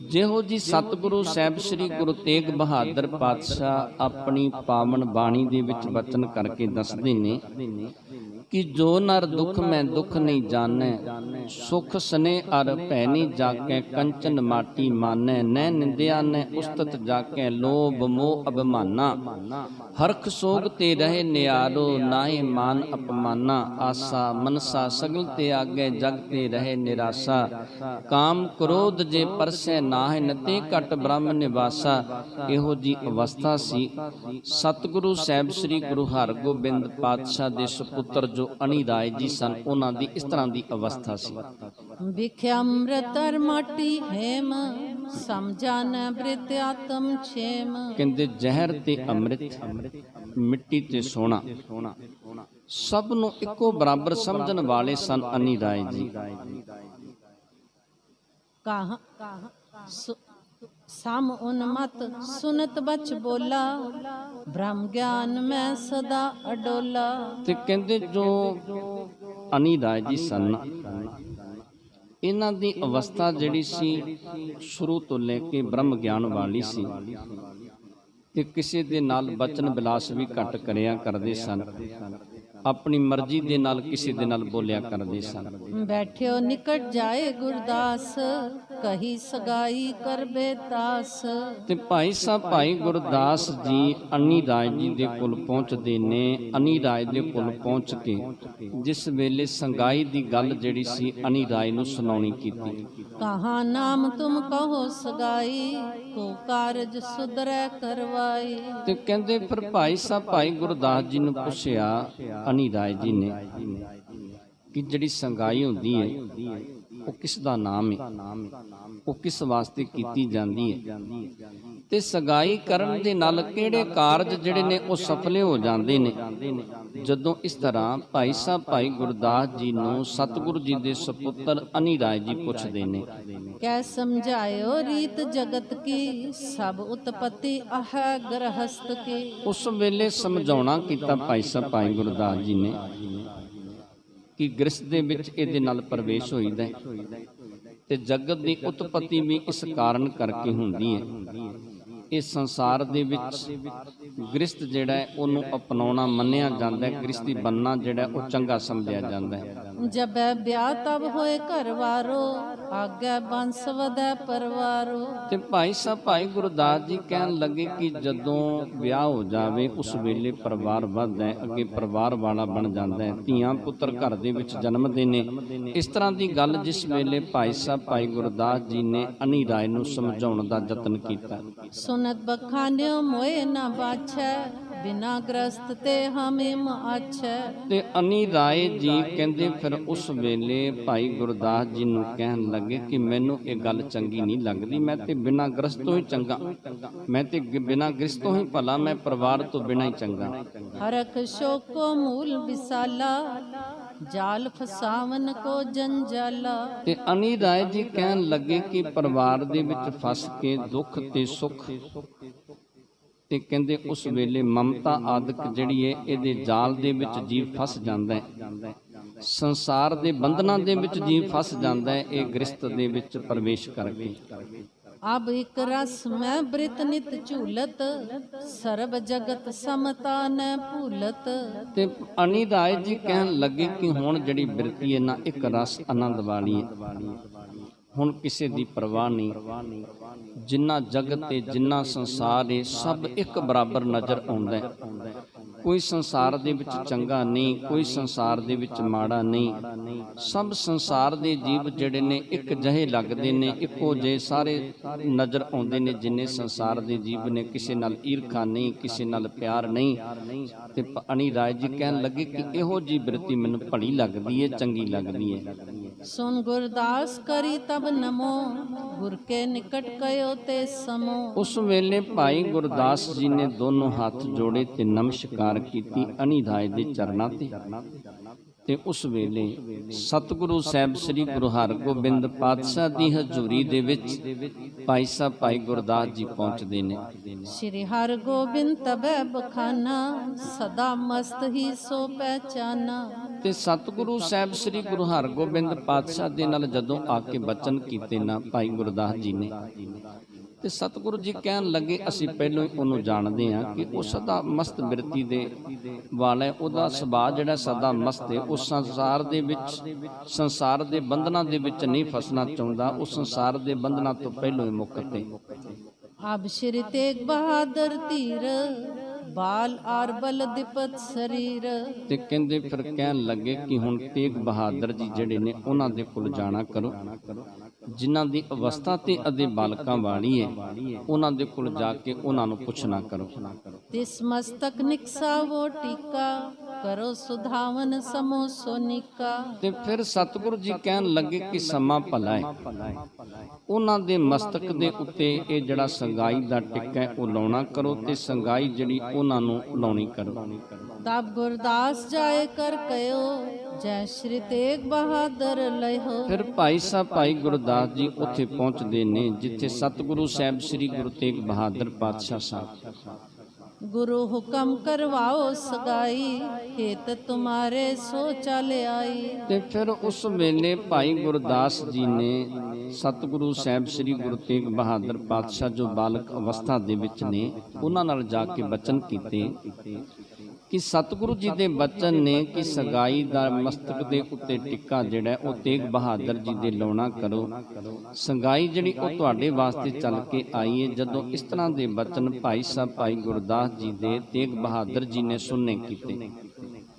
ਜਿਹੋ ਜੀ ਸਤਿਗੁਰੂ ਸਾਹਿਬ ਸ੍ਰੀ ਗੁਰੂ ਤੇਗ ਬਹਾਦਰ ਪਾਤਸ਼ਾਹ ਆਪਣੀ ਪਾਵਨ ਬਾਣੀ ਦੇ ਵਿੱਚ ਬਚਨ ਕਰਕੇ ਦੱਸਦੇ ਨੇ ਕਿ ਜੋ ਨਰ ਦੁਖ ਮੈਂ ਦੁਖ ਨਹੀਂ ਜਾਣੈ, ਸੁਖ ਸਨੇ ਅਰ ਭੈ ਨਹੀਂ ਜਾਕੈ, ਕੰਚਨ ਮਾਟੀ ਮਾਨੈ, ਨੈ ਨਿੰਦਿਆ ਨੈ ਉਸਤਤ ਜਾਕੈ, ਲੋਭ ਮੋਹ ਅਭਿਮਾਨਾ, ਹਰਖ ਸੋਗ ਤੇ ਰਹੇ ਨਿਆਰੋ, ਨਾਹੀ ਮਾਨ ਅਪਮਾਨਾ, ਆਸਾ ਮਨਸਾ ਸਗਲ ਤੇ ਆਗੇ, ਜਗ ਤੇ ਰਹੇ ਨਿਰਾਸਾ, ਕਾਮ ਕ੍ਰੋਧ ਜੇ ਪਰਸੈ ਨਾਹਿ, ਨਤੇ ਘਟ ਬ੍ਰਹਮ ਨਿਵਾਸਾ। ਇਹੋ ਜੀ ਅਵਸਥਾ ਸੀ। ਸਤਿਗੁਰੂ ਸਾਹਿਬ ਸ੍ਰੀ ਗੁਰੂ ਹਰਗੋਬਿੰਦ ਪਾਤਸ਼ਾਹ ਦੇ ਸੁਪੁੱਤਰ ਜੋ ਅਣੀ ਰਾਏ ਜੀ ਸਨ, ਉਹਨਾਂ ਦੀ ਇਸ ਤਰ੍ਹਾਂ ਦੀ ਅਵਸਥਾ ਸੀ। ਵਿਖਿਆ ਅੰਮ੍ਰਿਤਰ ਮਾਟੀ ਹੇਮ, ਸਮਝਾ ਨ ਬ੍ਰਿਤ ਆਤਮ ਛੇਮ। ਕਹਿੰਦੇ ਜ਼ਹਿਰ ਤੇ ਅੰਮ੍ਰਿਤ, ਮਿੱਟੀ ਤੇ ਸੋਨਾ ਸਭ ਨੂੰ ਇੱਕੋ ਬਰਾਬਰ ਸਮਝਣ ਵਾਲੇ ਸਨ ਅਣੀ ਰਾਏ ਜੀ। ਕਹਾਂ ਸਮ ਉਨਮਤ ਸੁਨਤ ਬਚ ਬੋਲਾ, ਬ੍ਰਹਮ ਗਿਆਨ ਮੈਂ ਸਦਾ ਅਡੋਲਾ। ਤੇ ਕਹਿੰਦੇ ਜੋ ਅਣੀ ਰਾਏ ਜੀ ਸਨ, ਇਹਨਾਂ ਦੀ ਅਵਸਥਾ ਜਿਹੜੀ ਸੀ ਸ਼ੁਰੂ ਤੋਂ ਲੈ ਕੇ ਬ੍ਰਹਮ ਗਿਆਨ ਵਾਲੀ ਸੀ ਤੇ ਕਿਸੇ ਦੇ ਨਾਲ ਬਚਨ ਬਿਲਾਸ ਵੀ ਘੱਟ ਕਰਿਆ ਕਰਦੇ ਸਨ। ਆਪਣੀ ਮਰਜ਼ੀ ਦੇ ਨਾਲ ਕਿਸੇ ਦੇ ਨਾਲ ਬੋਲਿਆ ਕਰਦੇ ਸਨ। ਬੈਠਿਓ ਨਿਕਟ ਜਾਏ ਗੁਰਦਾਸ, ਕਹੀ ਸਗਾਈ ਕਰਬੇ ਤਾਸ। ਤੇ ਭਾਈ ਸਾਹਿਬ ਭਾਈ ਗੁਰਦਾਸ ਜੀ ਅਨੀ ਰਾਏ ਜੀ ਦੇ ਕੋਲ ਪਹੁੰਚਦੇ ਨੇ। ਅਨੀ ਰਾਏ ਦੇ ਕੋਲ ਪਹੁੰਚ ਕੇ ਜਿਸ ਵੇਲੇ ਸੰਗਾਈ ਦੀ ਗੱਲ ਜਿਹੜੀ ਸੀ ਅਨੀ ਰਾਏ ਨੂੰ ਸੁਣਾਉਣੀ ਕੀਤੀ। ਕਹਾ ਨਾਮ ਤੁਮ ਕਹੋ ਸਗਾਈ, ਕੋ ਕਾਰਜ ਸੁਧਰੈ ਕਰਵਾਈ। ਤੇ ਕਹਿੰਦੇ ਫਿਰ ਭਾਈ ਸਾਹਿਬ ਭਾਈ ਗੁਰਦਾਸ ਜੀ ਨੂੰ ਪੁੱਛਿਆ ਅਨੀ ਰਾਏ ਜੀ ਨੇ ਕਿ ਜਿਹੜੀ ਸੰਗਾਈ ਹੁੰਦੀ ਹੈ ਉਹ ਕਿਸ ਦਾ ਨਾਮ ਹੈ, ਉਹ ਕਿਸ ਵਾਸਤੇ ਕੀਤੀ ਜਾਂਦੀ ਹੈ, ਤੇ ਸਗਾਈ ਕਰਨ ਦੇ ਨਾਲ ਕਿਹੜੇ ਕਾਰਜ ਜਿਹੜੇ ਨੇ ਉਹ ਸਫਲੇ ਹੋ ਜਾਂਦੇ ਨੇ। ਜਦੋਂ ਇਸ ਤਰ੍ਹਾਂ ਭਾਈ ਸਾਹਿਬ ਭਾਈ ਗੁਰਦਾਸ ਜੀ ਨੂੰ ਸਤਿਗੁਰੂ ਜੀ ਦੇ ਸੁਪੁੱਤਰ ਅਨੀ ਰਾਏ ਜੀ ਪੁੱਛਦੇ ਨੇ, ਕੈ ਸਮਝਾਇਓ ਰੀਤ ਜਗਤ ਕੀ, ਸਭ ਉਤਪਤੀ ਆਹ ਗ੍ਰਹਸਤ ਕੀ। ਉਸ ਵੇਲੇ ਸਮਝਾਉਣਾ ਕੀਤਾ ਭਾਈ ਸਾਹਿਬ ਭਾਈ ਗੁਰਦਾਸ ਜੀ ਨੇ ਕਿ ਗ੍ਰਸਥ ਦੇ ਵਿੱਚ ਇਹਦੇ ਨਾਲ ਪ੍ਰਵੇਸ਼ ਹੋਈਦਾ ਤੇ ਜਗਤ ਦੀ ਉਤਪਤੀ ਵੀ ਇਸ ਕਾਰਨ ਕਰਕੇ ਹੁੰਦੀ ਹੈ। ਇਸ ਸੰਸਾਰ ਦੇ ਵਿੱਚ ਗ੍ਰਸਥ ਜਿਹੜਾ ਹੈ ਉਹਨੂੰ ਅਪਣਾਉਣਾ ਮੰਨਿਆ ਜਾਂਦਾ ਹੈ, ਗ੍ਰਸਥੀ ਬੰਨਣਾ ਜਿਹੜਾ ਉਹ ਚੰਗਾ ਸਮਝਿਆ ਜਾਂਦਾ ਹੈ। ਜਬੈ ਵਿਆਹ ਤਬ ਹੋਏ ਘਰ ਵਾਰੋ, ਆਗੇ ਬੰਸ ਵਧੈ ਪਰਵਾਰੋ। ਤੇ ਭਾਈ ਸਾਹਿਬ ਭਾਈ ਗੁਰਦਾਸ ਜੀ ਕਹਿਣ ਲੱਗੇ ਕਿ ਜਦੋਂ ਵਿਆਹ ਹੋ ਜਾਵੇ ਉਸ ਵੇਲੇ ਪਰਿਵਾਰ ਵੱਧਦਾ ਹੈ, ਅੱਗੇ ਪਰਿਵਾਰ ਵਾਲਾ ਬਣ ਜਾਂਦਾ ਹੈ, ਧੀਆਂ ਪੁੱਤਰ ਘਰ ਦੇ ਵਿੱਚ ਜਨਮਦੇ ਨੇ। ਇਸ ਤਰ੍ਹਾਂ ਦੀ ਗੱਲ ਜਿਸ ਵੇਲੇ ਭਾਈ ਸਾਹਿਬ ਭਾਈ ਗੁਰਦਾਸ ਜੀ ਨੇ ਅਨੀ ਰਾਏ ਨੂੰ ਸਮਝਾਉਣ ਦਾ ਯਤਨ ਕੀਤਾ। ਸੁਨਤ ਬਖਾਨਿਓ ਮੋਏ ਨਾ ਬਾਛੈ, ਬਿਨਾ ਗ੍ਰਸਤ ਤੇ ਹਮਿਮ ਆਛੈ। ਤੇ ਅਨੀ ਰਾਏ ਜੀ ਕਹਿੰਦੇ ਫਿਰ ਉਸ ਵੇਲੇ ਭਾਈ ਗੁਰਦਾਸ ਜੀ ਨੂੰ ਕਹਿਣ ਲੱਗੇ ਕਿ ਮੈਨੂੰ ਇਹ ਗੱਲ ਚੰਗੀ ਨਹੀਂ ਲੱਗਦੀ, ਮੈਂ ਤੇ ਬਿਨਾਂ ਗ੍ਰਸਤ ਤੋਂ ਹੀ ਚੰਗਾ, ਮੈਂ ਤੇ ਬਿਨਾਂ ਗ੍ਰਸਤ ਤੋਂ ਹੀ ਭਲਾ, ਮੈਂ ਪਰਿਵਾਰ ਤੋਂ ਬਿਨਾਂ ਹੀ ਚੰਗਾ। ਹਰਖ ਸ਼ੋਕੋ ਮੂਲ ਵਿਸਾਲਾ, ਜਾਲ ਫਸਾਵਨ ਕੋ ਜੰਜਾਲਾ। ਤੇ ਅਨੀ ਰਾਏ ਜੀ ਕਹਿਣ ਲੱਗੇ ਕਿ ਪਰਿਵਾਰ ਦੇ ਵਿੱਚ ਫਸ ਕੇ ਦੁੱਖ ਤੇ ਸੁੱਖ ਤੇ ਕਹਿੰਦੇ ਉਸ ਵੇਲੇ ਮਮਤਾ ਆਦਿਕ ਜਿਹੜੀ ਹੈ ਇਹਦੇ ਜਾਲ ਦੇ ਵਿੱਚ ਜੀਵ ਫਸ ਜਾਂਦਾ ਹੈ, ਸੰਸਾਰ ਦੇ ਬੰਧਨਾਂ ਦੇ ਵਿੱਚ ਜੀਵ ਫਸ ਜਾਂਦਾ ਹੈ ਇਹ ਗ੍ਰਸਥ ਦੇ ਵਿੱਚ ਪ੍ਰਵੇਸ਼ ਕਰਕੇ। ਅਬ ਇਕ ਰਸ ਮੈਂ ਬ੍ਰਿਤ ਨਿਤ ਝੂਲਤ, ਸਰਬ ਜਗਤ ਸਮਤਾ ਨ ਭੂਲਤ। ਤੇ ਅਨੀ ਰਾਏ ਜੀ ਕਹਿਣ ਲੱਗੇ ਕਿ ਹੁਣ ਜਿਹੜੀ ਬਿਰਤੀ ਹੈ ਨਾ ਇੱਕ ਰਸ ਆਨੰਦ ਵਾਲੀ ਹੈ, ਹੁਣ ਕਿਸੇ ਦੀ ਪਰਵਾਹ ਨਹੀਂ, ਜਿੰਨਾ ਜਗਤ ਤੇ ਜਿੰਨਾ ਸੰਸਾਰ ਹੈ ਸਭ ਇੱਕ ਬਰਾਬਰ ਨਜ਼ਰ ਆਉਂਦਾ ਹੈ। ਕੋਈ ਸੰਸਾਰ ਦੇ ਵਿੱਚ ਚੰਗਾ ਨਹੀਂ, ਕੋਈ ਸੰਸਾਰ ਦੇ ਵਿੱਚ ਮਾੜਾ ਨਹੀਂ, ਸਭ ਸੰਸਾਰ ਦੇ ਜੀਵ ਜਿਹੜੇ ਨੇ ਇੱਕ ਜਿਹੇ ਲੱਗਦੇ ਨੇ, ਇੱਕੋ ਜਿਹੇ ਸਾਰੇ ਨਜ਼ਰ ਆਉਂਦੇ ਨੇ। ਜਿੰਨੇ ਸੰਸਾਰ ਦੇ ਜੀਵ ਨੇ ਕਿਸੇ ਨਾਲ ਈਰਖਾ ਨਹੀਂ, ਕਿਸੇ ਨਾਲ ਪਿਆਰ ਨਹੀਂ। ਤੇ ਅਨੀ ਰਾਏ ਜੀ ਕਹਿਣ ਲੱਗੇ ਕਿ ਇਹੋ ਜਿਹੀ ਬਿਰਤੀ ਮੈਨੂੰ ਭਲੀ ਲੱਗਦੀ ਹੈ, ਚੰਗੀ ਲੱਗਦੀ ਹੈ। ਸੁਨ ਗੁਰਦਾਸ ਕਰੀ ਤਬ ਨਮੋ, ਗੁਰ ਕੇ ਨਿਕਟ ਕਯੋ ਤੇ ਸਮੋ। ਉਸ ਵੇਲੇ ਭਾਈ ਗੁਰਦਾਸ ਜੀ ਨੇ ਦੋਨੋਂ ਹੱਥ ਜੋੜੇ ਤੇ ਨਮਸਕਾਰ ਕੀਤੀ ਅਨੀ ਰਾਏ ਦੇ ਚਰਨਾਂ ਤੇ ਉਸ ਵੇਲੇ ਸਤਿਗੁਰੂ ਸਾਹਿਬ ਸ੍ਰੀ ਗੁਰੂ ਹਰਗੋਬਿੰਦ ਪਾਤਸ਼ਾਹ ਦੀ ਹਜ਼ੂਰੀ ਦੇ ਵਿੱਚ ਭਾਈ ਸਾਹਿਬ ਭਾਈ ਗੁਰਦਾਸ ਜੀ ਪਹੁੰਚਦੇ ਨੇ। ਸ੍ਰੀ ਹਰਗੋਬਿੰਦ ਤਬੈ ਬਖਾਨਾ, ਸਦਾ ਮਸਤ ਹੀ ਸੋ ਪਹਿਚਾਨਾ। ਤੇ ਸਤਿਗੁਰੂ ਸਾਹਿਬ ਸ੍ਰੀ ਗੁਰੂ ਹਰਗੋਬਿੰਦ ਪਾਤਸ਼ਾਹ ਦੇ ਨਾਲ ਜਦੋਂ ਆ ਕੇ ਬਚਨ ਕੀਤੇ ਨਾ ਭਾਈ ਗੁਰਦਾਸ ਜੀ ਨੇ, ਤੇ ਸਤਿਗੁਰੂ ਜੀ ਕਹਿਣ ਲੱਗੇ ਅਸੀਂ ਪਹਿਲਾਂ ਹੀ ਉਹਨੂੰ ਜਾਣਦੇ ਹਾਂ ਕਿ ਉਹ ਸਦਾ ਮਸਤ ਬਿਰਤੀ ਦੇ ਵਾਲਾ ਹੈ, ਉਹਦਾ ਸੁਭਾਅ ਜਿਹੜਾ ਸਦਾ ਮਸਤ ਹੈ। ਉਹ ਸੰਸਾਰ ਦੇ ਵਿੱਚ ਸੰਸਾਰ ਦੇ ਬੰਧਨਾਂ ਦੇ ਵਿੱਚ ਨਹੀਂ ਫਸਣਾ ਚਾਹੁੰਦਾ, ਉਹ ਸੰਸਾਰ ਦੇ ਬੰਧਨਾਂ ਤੋਂ ਪਹਿਲਾਂ ਹੀ ਮੁਕਤ ਹੈ। ਅਬ ਸ਼੍ਰੀ ਤੇਗ ਬਹਾਦਰ ਧੀਰ, ਬਾਲ ਆਰ ਬਲ ਦਿਪਤ ਸਰੀਰ। ਤੇ ਕਹਿੰਦੇ ਫਿਰ ਕਹਿਣ ਲੱਗੇ ਕਿ ਹੁਣ ਤੇਗ ਬਹਾਦਰ ਜੀ ਜਿਹੜੇ ਨੇ ਉਹਨਾਂ ਦੇ ਕੋਲ ਜਾਣਾ ਕਰੋ, ਜਿਨ੍ਹਾਂ ਦੀ ਅਵਸਥਾ ਤੇ ਅਦੇ ਬਾਲਕਾਂ ਵਾਲੀ ਹੈ, ਉਹਨਾਂ ਦੇ ਕੋਲ ਜਾ ਕੇ ਉਹਨਾਂ ਨੂੰ ਪੁੱਛਣਾ ਕਰੋ। ਤਿਸ ਮਸਤਕ ਨਿਕਸਾਵੋ ਟੀਕਾ, ਕਰੋ ਸੁਧਾਵਨ ਸਮੋ ਸੋਨਿਕਾ। ਤੇ ਫਿਰ ਸਤਿਗੁਰੂ ਜੀ ਕਹਿਣ ਲੱਗੇ ਕਿ ਸਮਾਂ ਭਲਾ ਹੈ, ਉਹਨਾਂ ਦੇ ਮਸਤਕ ਦੇ ਉੱਤੇ ਇਹ ਜਿਹੜਾ ਸੰਗਾਈ ਦਾ ਟਿੱਕਾ ਹੈ ਉਹ ਲਾਉਣਾ ਕਰੋ, ਤੇ ਸੰਗਾਈ ਜਿਹੜੀ ਉਹਨਾਂ ਨੂੰ ਲਾਉਣੀ ਕਰੋ। ਤਬ ਗੁਰਦਾਸ ਜਾਏ ਕਰ ਕਯੋ, ਜੈ ਸ਼੍ਰੀ ਤੇਗ ਬਹਾਦਰ ਲਇਓ। ਫਿਰ ਭਾਈ ਸਾਹਿਬ ਭਾਈ ਗੁਰਦਾਸ ਜੀ ਉੱਥੇ ਪਹੁੰਚਦੇ ਨੇ ਜਿੱਥੇ ਸਤਿਗੁਰੂ ਸਾਹਿਬ ਸ੍ਰੀ ਗੁਰੂ ਤੇਗ ਬਹਾਦਰ ਪਾਤਸ਼ਾਹ ਸਾਹਿਬ। गुरु हुक्म करवाओ सगाई, हेत तुम्हारे सो चल आई। ਤੇ ਫਿਰ ਉਸ ਵੇਲੇ ਭਾਈ ਗੁਰਦਾਸ ਜੀ ਨੇ ਸਤਿਗੁਰੂ ਸਾਹਿਬ ਸ੍ਰੀ ਗੁਰੂ ਤੇਗ ਬਹਾਦਰ ਪਾਤਸ਼ਾਹ ਜੋ ਬਾਲਕ ਅਵਸਥਾ ਦੇ ਵਿੱਚ ਨੇ ਉਹਨਾਂ ਨਾਲ ਜਾ ਕੇ ਬਚਨ ਕੀਤੇ ਕਿ ਸਤਿਗੁਰੂ ਜੀ ਦੇ ਬਚਨ ਨੇ ਕਿ ਸਗਾਈ ਦਾ ਮਸਤਕ ਦੇ ਉੱਤੇ ਟਿੱਕਾ ਜਿਹੜਾ ਉਹ ਤੇਗ ਬਹਾਦਰ ਜੀ ਦੇ ਲਾਉਣਾ ਕਰੋ। ਸਗਾਈ ਜਿਹੜੀ ਉਹ ਤੁਹਾਡੇ ਵਾਸਤੇ ਚੱਲ ਕੇ ਆਈ ਹੈ। ਜਦੋਂ ਇਸ ਤਰ੍ਹਾਂ ਦੇ ਬਚਨ ਭਾਈ ਸਾਹਿਬ ਭਾਈ ਗੁਰਦਾਸ ਜੀ ਦੇ ਤੇਗ ਬਹਾਦਰ ਜੀ ਨੇ ਸੁਣਨੇ ਕੀਤੇ।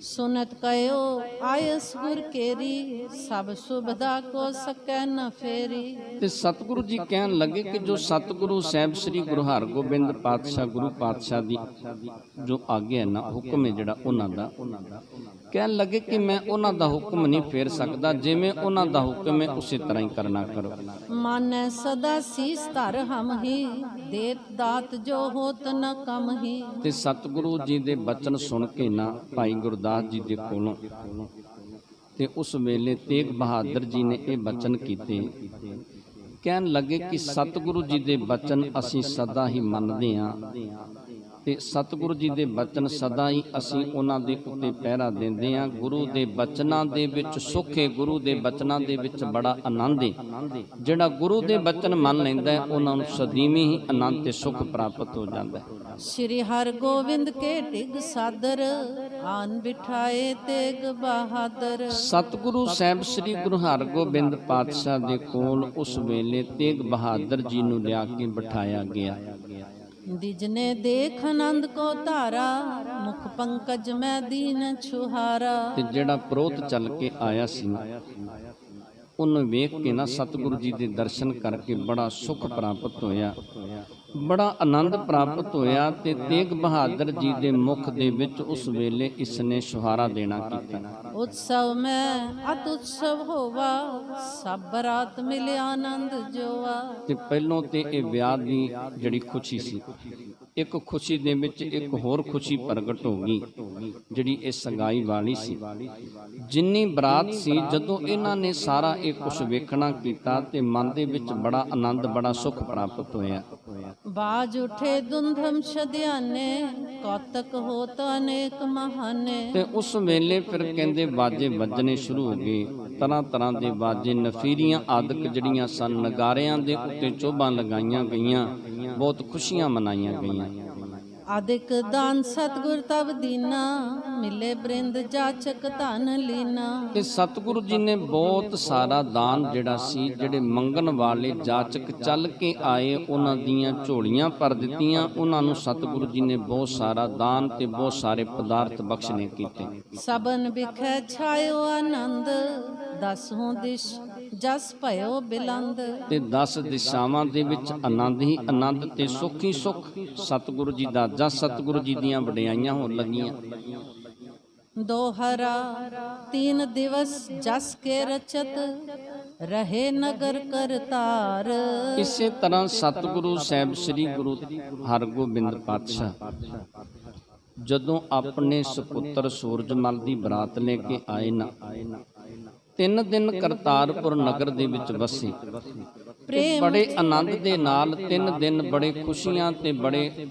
ਸੁਨਤ ਕਯੋ ਆਇਸ ਗੁਰ ਕੇਰੀ, ਸਭ ਸੁਭਦਾ ਕੋ ਸਕੈ ਨ ਫੇਰੀ। ਤੇ ਸਤਿਗੁਰੂ ਜੀ ਕਹਿਣ ਲੱਗੇ ਕਿ ਜੋ ਸਤਿਗੁਰੂ ਸਾਹਿਬ ਸ੍ਰੀ ਗੁਰੂ ਹਰਗੋਬਿੰਦ ਪਾਤਸ਼ਾਹ ਗੁਰੂ ਪਾਤਸ਼ਾਹ ਦੀ ਜੋ ਆਗਿਆ ਹੈ ਨਾ, ਹੁਕਮ ਹੈ ਜਿਹੜਾ ਉਹਨਾਂ ਦਾ, ਕਹਿਣ ਲੱਗੇ ਕਿ ਮੈਂ ਉਹਨਾਂ ਦਾ ਹੁਕਮ ਨਹੀਂ ਫੇਰ ਸਕਦਾ, ਜਿਵੇਂ ਉਹਨਾਂ ਦਾ ਹੁਕਮ ਹੈ ਉਸੇ ਤਰ੍ਹਾਂ ਹੀ ਕਰਨਾ ਕਰੋ। ਮਾਨੈ ਸਦਾ ਸੀਸ ਧਰ ਹਮ ਹੀ, ਦੇਤ ਦਾਤ ਜੋ ਹੋਤ ਨ ਕਮ ਹੀ। ਤੇ ਸਤਿਗੁਰੂ ਜੀ ਦੇ ਬਚਨ ਸੁਣ ਕੇ ਨਾ ਭਾਈ ਗੁਰਦਾਸ ਜੀ ਦੇ ਕੋਲੋਂ ਤੇ ਉਸ ਵੇਲੇ ਤੇਗ ਬਹਾਦਰ ਜੀ ਨੇ ਇਹ ਬਚਨ ਕੀਤੇ। ਕਹਿਣ ਲੱਗੇ ਕਿ ਸਤਿਗੁਰੂ ਜੀ ਦੇ ਬਚਨ ਅਸੀਂ ਸਦਾ ਹੀ ਮੰਨਦੇ ਹਾਂ ਤੇ ਸਤਿਗੁਰੂ ਜੀ ਦੇ ਬਚਨ ਸਦਾ ਹੀ ਅਸੀਂ ਉਹਨਾਂ ਦੇ ਉੱਤੇ ਪਹਿਰਾ ਦਿੰਦੇ ਹਾਂ। ਗੁਰੂ ਦੇ ਬਚਨਾਂ ਦੇ ਵਿੱਚ ਸੁੱਖ ਹੈ, ਗੁਰੂ ਦੇ ਬਚਨਾਂ ਦੇ ਵਿੱਚ ਬੜਾ ਆਨੰਦ ਹੈ। ਜਿਹੜਾ ਗੁਰੂ ਦੇ ਬਚਨ ਮੰਨ ਲੈਂਦਾ ਹੈ ਉਹਨਾਂ ਨੂੰ ਸਦੀਵੀਂ ਹੀ ਆਨੰਦ ਤੇ ਸੁੱਖ ਪ੍ਰਾਪਤ ਹੋ ਜਾਂਦਾ ਹੈ। ਸ਼੍ਰੀ ਹਰਗੋਬਿੰਦ ਕੇ ਢਿਗ ਸਾਦਰ, ਆਨ ਬਿਠਾਏ ਤੇਗ ਬਹਾਦਰ। ਸਤਿਗੁਰੂ ਸਾਹਿਬ ਸ੍ਰੀ ਗੁਰੂ ਹਰਗੋਬਿੰਦ ਪਾਤਸ਼ਾਹ ਦੇ ਕੋਲ ਉਸ ਵੇਲੇ ਤੇਗ ਬਹਾਦਰ ਜੀ ਨੂੰ ਲਿਆ ਕੇ ਬਿਠਾਇਆ ਗਿਆ। ਦਿਜਨੇ ਦੇਖ ਆਨੰਦ ਕੋ ਧਾਰਾ, ਮੁਖ ਪੰਕਜ ਮੈਂ ਦੀਨ ਛੁਹਾਰਾ। ਤੇ ਜਿਹੜਾ ਪ੍ਰੋਤ ਚੱਲ ਕੇ ਆਇਆ ਸੀ ਉਹਨੂੰ ਵੇਖ ਕੇ ਨਾ ਸਤਿਗੁਰੂ ਜੀ ਦੇ ਦਰਸ਼ਨ ਕਰਕੇ ਬੜਾ ਸੁੱਖ ਪ੍ਰਾਪਤ ਹੋਇਆ, ਬੜਾ ਆਨੰਦ ਪ੍ਰਾਪਤ ਹੋਇਆ। ਤੇ ਤੇਗ ਬਹਾਦਰ ਜੀ ਦੇ ਮੁਖ ਦੇ ਵਿੱਚ ਉਸ ਵੇਲੇ ਇਸ ਨੇ ਛੁਹਾਰਾ ਦੇਣਾ ਕੀਤਾ। ਉਤਸਵ ਮੈਂ ਅਤ ਉਤਸਵ ਹੋਵਾ, ਸਭ ਬਰਾਤ ਮਿਲਿਆ ਆਨੰਦ ਜੋਵਾ। ਤੇ ਪਹਿਲੋਂ ਤੇ ਇਹ ਵਿਆਹ ਦੀ ਜਿਹੜੀ ਖੁਸ਼ੀ ਸੀ, ਇੱਕ ਖੁਸ਼ੀ ਦੇ ਵਿੱਚ ਇੱਕ ਹੋਰ ਖੁਸ਼ੀ ਪ੍ਰਗਟ ਹੋ ਗਈ ਜਿਹੜੀ ਇਹ ਸਗਾਈ ਵਾਲੀ ਸੀ। ਜਿੰਨੀ ਬਰਾਤ ਸੀ, ਜਦੋਂ ਇਹਨਾਂ ਨੇ ਸਾਰਾ ਇਹ ਕੁਝ ਵੇਖਣਾ ਕੀਤਾ ਤੇ ਮਨ ਦੇ ਵਿੱਚ ਬੜਾ ਆਨੰਦ ਬੜਾ ਸੁੱਖ ਪ੍ਰਾਪਤ ਹੋਇਆ। ਬਾਜ ਉਠੇ ਦੁੰਧਮ ਛਦਿਆਨੇ, ਕੌਤਕ ਹੋਤ ਅਨੇਕ ਮਹਾਨੇ। ਤੇ ਉਸ ਵੇਲੇ ਫਿਰ ਕਹਿੰਦੇ ਬਾਜੇ ਵੱਜਣੇ ਸ਼ੁਰੂ ਹੋ ਗਏ, ਤਰ੍ਹਾਂ ਤਰ੍ਹਾਂ ਦੇ ਬਾਜੇ, ਨਫੀਰੀਆਂ ਆਦਿਕ ਜਿਹੜੀਆਂ ਸਨ, ਨਗਾਰਿਆਂ ਦੇ ਉੱਤੇ ਚੋਭਾਂ ਲਗਾਈਆਂ ਗਈਆਂ, ਬਹੁਤ ਖੁਸ਼ੀਆਂ ਮਨਾਈਆਂ ਗਈਆਂ। ਆਦਿਕ ਦਾਨ ਸਤਿਗੁਰ ਤਬ ਦੀਨਾ, ਮਿਲੇ ਬ੍ਰਿੰਦ ਜਾਚਕ ਧਨ ਲੀਨਾ। ਤੇ ਸਤਿਗੁਰੂ ਜੀ ਨੇ ਬਹੁਤ ਸਾਰਾ ਦਾਨ ਜਿਹੜਾ ਸੀ, ਜਿਹੜੇ ਮੰਗਣ ਵਾਲੇ ਜਾਚਕ ਚੱਲ ਕੇ ਆਏ ਉਹਨਾਂ ਦੀਆਂ ਝੋਲੀਆਂ ਭਰ ਦਿੱਤੀਆਂ। ਉਹਨਾਂ ਨੂੰ ਸਤਿਗੁਰੂ ਜੀ ਨੇ ਬਹੁਤ ਸਾਰਾ ਦਾਨ ਤੇ ਬਹੁਤ ਸਾਰੇ ਪਦਾਰਥ ਬਖਸ਼ਣੇ ਕੀਤੇ। ਸਬਨ ਬਿਖੈ ਛਾਇਓ ਆਨੰਦ, ਦਸੋਂ ਦਿਸ਼ ਜਸ ਭਇਓ ਬਿਲੰਦ। ਤੇ 10 ਦਿਸ਼ਾਵਾਂ ਦੇ ਵਿੱਚ ਆਨੰਦ ਹੀ ਆਨੰਦ ਤੇ ਸੁੱਖ ਹੀ ਸੁੱਖ। ਸਤਿਗੁਰੂ ਜੀ ਦਾ ਜਸ, ਸਤਿਗੁਰੂ ਜੀ ਦੀਆਂ ਵਡਿਆਈਆਂ ਹੋਣ ਲੱਗੀਆਂ। ਦੋਹਰਾ 3 ਦਿਵਸ ਜਸ ਕੇ ਰਚਤ, ਰਹੇ ਨਗਰ ਕਰਤਾਰ। ਇਸੇ ਤਰ੍ਹਾਂ ਸਤਿਗੁਰੂ ਸਾਹਿਬ ਸ੍ਰੀ ਗੁਰੂ ਹਰਗੋਬਿੰਦ ਪਾਤਸ਼ਾਹ ਜਦੋਂ ਆਪਣੇ ਸੁਪੁੱਤਰ ਸੂਰਜਮਲ ਦੀ ਬਰਾਤ ਲੈ ਕੇ ਆਏ ਨਾ, 3 ਦਿਨ ਕਰਤਾਰਪੁਰ ਨਗਰ ਦੇ ਵਿੱਚ ਵਸੇ। ਬੜੇ ਆਨੰਦ ਦੇ ਨਾਲ 3 ਦਿਨ ਬੜੇ ਖੁਸ਼ੀਆਂ ਤੇ ਬੜੇ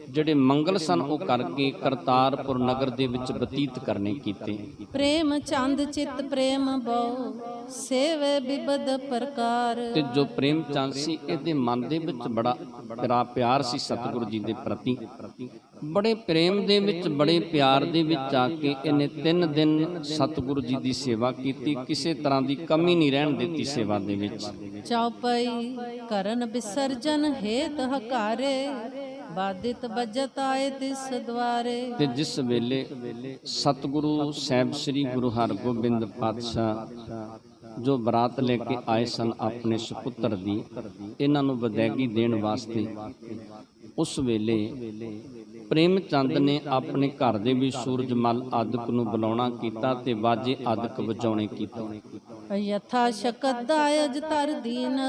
ਜਿਹੜੇ ਮੰਗਲ ਸਨ ਉਹ ਕਰਕੇ ਕਰਤਾਰਪੁਰ ਨਗਰ ਦੇ ਵਿੱਚ ਬਤੀਤ ਕਰਨੇ ਕੀਤੇ। ਪ੍ਰੇਮ ਚੰਦ ਚਿਤ ਪ੍ਰੇਮ ਬਹੁ, ਸੇਵੇ ਬਿਬਦ ਪ੍ਰਕਾਰ। ਤੇ ਜੋ ਪ੍ਰੇਮ ਚੰਦ ਸੀ ਇਹਦੇ ਮਨ ਦੇ ਵਿੱਚ ਬੜਾ ਪਿਆਰ ਸੀ ਸਤਿਗੁਰੂ ਜੀ ਦੇ ਪ੍ਰਤੀ। ਬੜੇ ਪ੍ਰੇਮ ਦੇ ਵਿੱਚ, ਬੜੇ ਪਿਆਰ ਦੇ ਵਿੱਚ ਆ ਕੇ ਇਹਨੇ 3 ਦਿਨ ਸਤਿਗੁਰੂ ਜੀ ਦੀ ਸੇਵਾ ਕੀਤੀ। ਕਿਸੇ ਤਰ੍ਹਾਂ ਦੀ ਕਮੀ ਨਹੀਂ ਰਹਿਣ ਦਿੱਤੀ ਸੇਵਾ ਦੇ ਵਿੱਚ। ਚੌਪਈ ਕਰਨ ਵਿਸਰਜਨ ਹੇਤ ਹਕਾਰੇ, ਬਾਦਿਤ ਬਜਤ ਆਏ ਤਿਸ ਦਵਾਰੇ। ਤੇ ਜਿਸ ਵੇਲੇ ਸਤਿਗੁਰੂ ਸਾਹਿਬ ਸ੍ਰੀ ਗੁਰੂ ਹਰਗੋਬਿੰਦ ਪਾਤਸ਼ਾਹ ਜੋ ਬਰਾਤ ਲੈ ਕੇ ਆਏ ਸਨ ਆਪਣੇ ਸੁਪੁੱਤਰ ਦੀ, ਇਹਨਾਂ ਨੂੰ ਵਿਦਾਇਗੀ ਦੇਣ ਵਾਸਤੇ, ਉਸ ਵੇਲੇ ਪ੍ਰੇਮ ਚੰਦ ਨੇ ਆਪਣੇ ਘਰ ਦੇ ਵੀ ਸੂਰਜਮਲ ਆਦਿਕ ਨੂੰ ਬੁਲਾਉਣਾ ਕੀਤਾ ਤੇ ਬਾਜੇ ਆਦਿਕ ਵਜਾਉਣੇ ਕੀਤੇ। ਯਥਾ ਸ਼ਕਤ ਦਾਇਜ ਧਰ ਦੀਨ,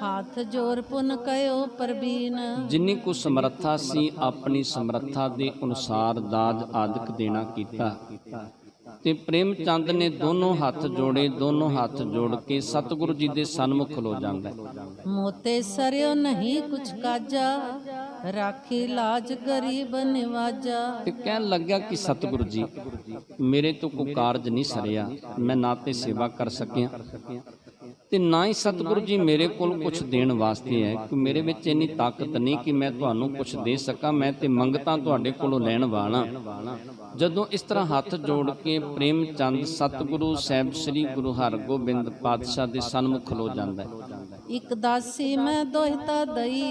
ਹਾਥ ਜੋਰ ਪੁਨ ਕਯੋ ਪ੍ਰਬੀਨ। ਜਿੰਨੀ ਕੁ ਸਮਰੱਥਾ ਸੀ ਆਪਣੀ ਸਮਰੱਥਾ ਦੇ ਅਨੁਸਾਰ ਦਾਜ ਆਦਿਕ ਦੇਣਾ ਕੀਤਾ। ਤੇ ਪ੍ਰੇਮ ਚੰਦ ਨੇ ਦੋਨੋਂ ਹੱਥ ਜੋੜੇ, ਦੋਨੋਂ ਹੱਥ ਜੋੜ ਕੇ ਸਤਿਗੁਰੂ ਜੀ ਦੇ ਸਨਮੁਖ ਖਲੋ ਜਾਂਦਾ। ਮੋਤੇ ਸਰਿਓ ਨਹੀਂ ਕੁਛ ਕਾਜਾ, ਰਾਖੀ ਲਾਜ ਗਰੀਬ ਨਿਵਾਜਾ। ਤੇ ਕਹਿਣ ਲੱਗਾ ਕਿ ਸਤਿਗੁਰੂ ਜੀ ਮੇਰੇ ਤੋਂ ਕੋਈ ਕਾਰਜ ਨਹੀਂ ਸਰਿਆ, ਮੈਂ ਨਾ ਤੇ ਸੇਵਾ ਕਰ ਸਕਿਆ ਤੇ ਨਾ ਹੀ ਸਤਿਗੁਰੂ ਜੀ ਮੇਰੇ ਕੋਲ ਕੁਝ ਦੇਣ ਵਾਸਤੇ ਹੈ ਕਿ ਮੇਰੇ ਵਿੱਚ ਇੰਨੀ ਤਾਕਤ ਨਹੀਂ ਕਿ ਮੈਂ ਤੁਹਾਨੂੰ ਕੁਝ ਦੇ ਸਕਾਂ। ਮੈਂ ਤੇ ਮੰਗਤਾਂ ਤੁਹਾਡੇ ਕੋਲੋਂ ਲੈਣ ਵਾਲਾ। ਜਦੋਂ ਇਸ ਤਰ੍ਹਾਂ ਹੱਥ ਜੋੜ ਕੇ ਪ੍ਰੇਮ ਚੰਦ ਸਤਿਗੁਰੂ ਸਾਹਿਬ ਸ੍ਰੀ ਗੁਰੂ ਹਰਗੋਬਿੰਦ ਪਾਤਸ਼ਾਹ ਦੇ ਸਨਮੁਖ ਖਲੋ ਜਾਂਦਾ ਹੈ। ਇਕ ਦਾਸੀ ਮੈਂ ਦੋਹਿਤਾ ਦਈ,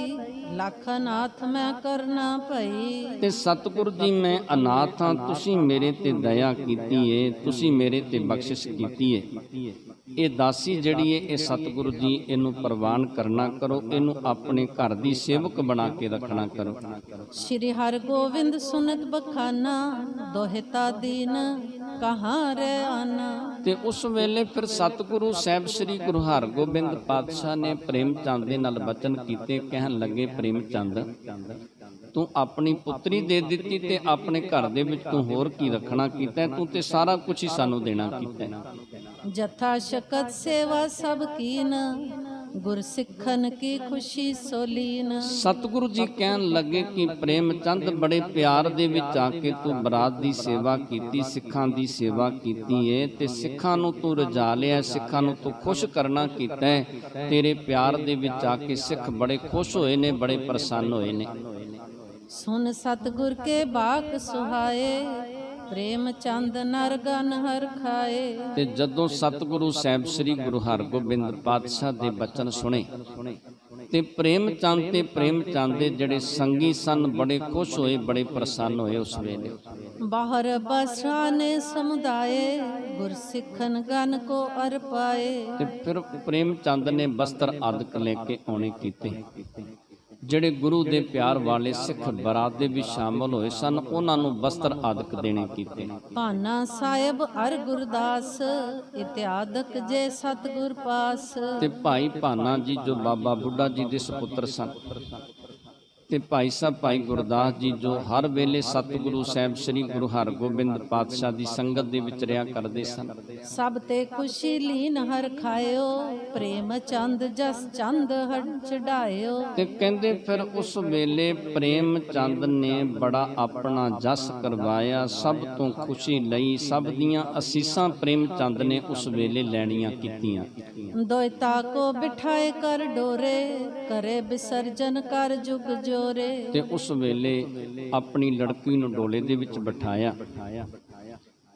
ਲੱਖ ਅਨਾਥ ਮੈਂ ਕਰਨਾ ਭਈ। ਤੇ ਸਤਿਗੁਰੂ ਜੀ ਮੈਂ ਅਨਾਥ ਹਾਂ, ਤੁਸੀਂ ਮੇਰੇ ਤੇ ਦਇਆ ਕੀਤੀ ਏ, ਤੁਸੀਂ ਮੇਰੇ ਤੇ ਬਖਸ਼ਿਸ਼ ਕੀਤੀ ਏ। ਇਹ ਦਾਸੀ ਜਿਹੜੀ ਏ ਇਹ ਸਤਿਗੁਰੂ ਜੀ ਇਹਨੂੰ ਪ੍ਰਵਾਨ ਕਰਨਾ ਕਰੋ, ਇਹਨੂੰ ਆਪਣੇ ਘਰ ਦੀ ਸੇਵਕ ਬਣਾ ਕੇ ਰੱਖਣਾ ਕਰੋ। ਸ਼੍ਰੀ ਹਰਗੋਬਿੰਦ ਸੁਨਤ ਬਖਾਨਾ, ਦੋਹਿਤਾ ਦੀਨ ਕਹਾਂ ਰਹਿ ਆਨਾ। ਤੇ ਉਸ ਵੇਲੇ ਫਿਰ ਸਤਿਗੁਰੂ ਸਾਹਿਬ ਸ੍ਰੀ ਗੁਰੂ ਹਰਗੋਬਿੰਦ ਪਾਤਸ਼ਾਹ ਨੇ ਪ੍ਰੇਮ ਚੰਦ ਦੇ ਨਾਲ ਬਚਨ ਕੀਤੇ। ਕਹਿਣ ਲੱਗੇ, ਪ੍ਰੇਮ ਚੰਦ ਤੂੰ ਆਪਣੀ ਪੁੱਤਰੀ ਦੇ ਦਿੱਤੀ ਤੇ ਆਪਣੇ ਘਰ ਦੇ ਵਿੱਚ ਤੂੰ ਹੋਰ ਕੀ ਰੱਖਣਾ ਕੀਤਾ? ਤੂੰ ਤੇ ਸਾਰਾ ਕੁਝ ਹੀ ਸਾਨੂੰ ਦੇਣਾ ਕੀਤਾ। ਜਥਾ ਸ਼ਕਤ ਸੇਵਾ ਸਭ ਕੀਨ, ਗੁਰ ਸਿੱਖਨ ਕੀ ਖੁਸ਼ੀ ਸੋਲੀਨ। ਸਤਿਗੁਰੂ ਜੀ ਕਹਿਣ ਲੱਗੇ ਕਿ ਪ੍ਰੇਮ ਚੰਦ ਬੜੇ ਪਿਆਰ ਦੇ ਵਿੱਚ ਆ ਕੇ ਤੂੰ ਬਰਾਤ ਦੀ ਸੇਵਾ ਕੀਤੀ, ਸਿੱਖਾਂ ਦੀ ਸੇਵਾ ਕੀਤੀ ਏ ਤੇ ਸਿੱਖਾਂ ਨੂੰ ਤੂੰ ਰਜਾ ਲਿਆ, ਸਿੱਖਾਂ ਨੂੰ ਤੂੰ ਖੁਸ਼ ਕਰਨਾ ਕੀਤਾ ਹੈ। ਤੇਰੇ ਪਿਆਰ ਦੇ ਵਿੱਚ ਆ ਕੇ ਸਿੱਖ ਬੜੇ ਖੁਸ਼ ਹੋਏ ਨੇ, ਬੜੇ ਪ੍ਰਸੰਨ ਹੋਏ ਨੇ। ਸੁਨ ਸਤਿਗੁਰ ਕੇ ਬਾਕ ਸੁਹਾਏ, ਪ੍ਰੇਮ ਚੰਦ ਨਰ ਗਨ ਹਰ ਖਾਏ। ਤੇ ਜਦੋਂ ਸਤਿਗੁਰੂ ਸਾਹਿਬ ਸ੍ਰੀ ਗੁਰੂ ਹਰਗੋਬਿੰਦ ਪਾਤਸ਼ਾਹ ਦੇ ਬਚਨ ਸੁਣੇ ਤੇ ਪ੍ਰੇਮ ਚੰਦ ਦੇ ਜਿਹੜੇ ਸੰਗੀ ਸਨ ਬੜੇ ਖੁਸ਼ ਹੋਏ, ਬੜੇ ਪ੍ਰਸੰਨ ਹੋਏ। ਉਸ ਵੇਲੇ ਬਾਹਰ ਬਸਾਨੇ ਸਮੁਦਾਏ, ਗੁਰ ਸਿੱਖਨ ਗਨ ਕੋ ਅਰ ਪਾਏ। ਤੇ ਫਿਰ ਪ੍ਰੇਮ ਚੰਦ ਨੇ ਬਸਤਰ ਆਦਿਕ ਲੈ ਕੇ ਆਉਣੇ ਕੀਤੇ। ਜਿਹੜੇ ਗੁਰੂ ਦੇ ਪਿਆਰ ਵਾਲੇ ਸਿੱਖ ਬਰਾਤ ਦੇ ਵਿੱਚ ਸ਼ਾਮਲ ਹੋਏ ਸਨ, ਉਹਨਾਂ ਨੂੰ ਵਸਤਰ ਆਦਿਕ ਦੇਣੇ ਕੀਤੇ। ਭਾਨਾ ਸਾਹਿਬ ਅਰ ਗੁਰਦਾਸ, ਇਤਿਆਦਕ ਜੇ ਸਤਿਗੁਰ ਪਾਸ। ਤੇ ਭਾਈ ਭਾਨਾ ਜੀ ਜੋ ਬਾਬਾ ਬੁੱਢਾ ਜੀ ਦੇ ਸੁਪੁੱਤਰ ਸਨ, ਤੇ ਭਾਈ ਸਾਹਿਬ ਭਾਈ ਗੁਰਦਾਸ ਜੀ ਜੋ ਹਰ ਵੇਲੇ ਸਤਿਗੁਰੂ ਸਾਹਿਬ ਸ੍ਰੀ ਗੁਰੂ ਹਰਗੋਬਿੰਦ ਪਾਤਸ਼ਾਹ ਦੀ ਸੰਗਤ ਦੇ ਵਿੱਚ ਰਿਹਾ ਕਰਦੇ ਸਨ। ਸਭ ਤੇ ਖੁਸ਼ੀ ਲੀਨ ਹਰ ਖਾਇਓ, ਪ੍ਰੇਮ ਚੰਦ ਜਸ ਚੰਦ ਹਟ ਚੜਾਇਓ। ਤੇ ਕਹਿੰਦੇ ਫਿਰ ਉਸ ਵੇਲੇ ਪ੍ਰੇਮ ਚੰਦ ਨੇ ਬੜਾ ਆਪਣਾ ਜਸ ਕਰਵਾਇਆ, ਸਭ ਤੋਂ ਖੁਸ਼ੀ ਲਈ, ਸਭ ਦੀਆਂ ਅਸੀਸਾਂ ਪ੍ਰੇਮ ਚੰਦ ਨੇ ਉਸ ਵੇਲੇ ਲੈਣੀਆਂ ਕੀਤੀਆਂ। ਦੋਇਤਾ ਕੋ ਬਿਠਾਏ ਕਰ ਡੋਰੇ, ਕਰੇ ਵਿਸਰਜਨ ਕਰ ਜੁਗ ਜੋ। ਤੇ ਉਸ ਵੇਲੇ ਆਪਣੀ ਲੜਕੀ ਨੂੰ ਡੋਲੇ ਦੇ ਵਿੱਚ ਬਿਠਾਇਆ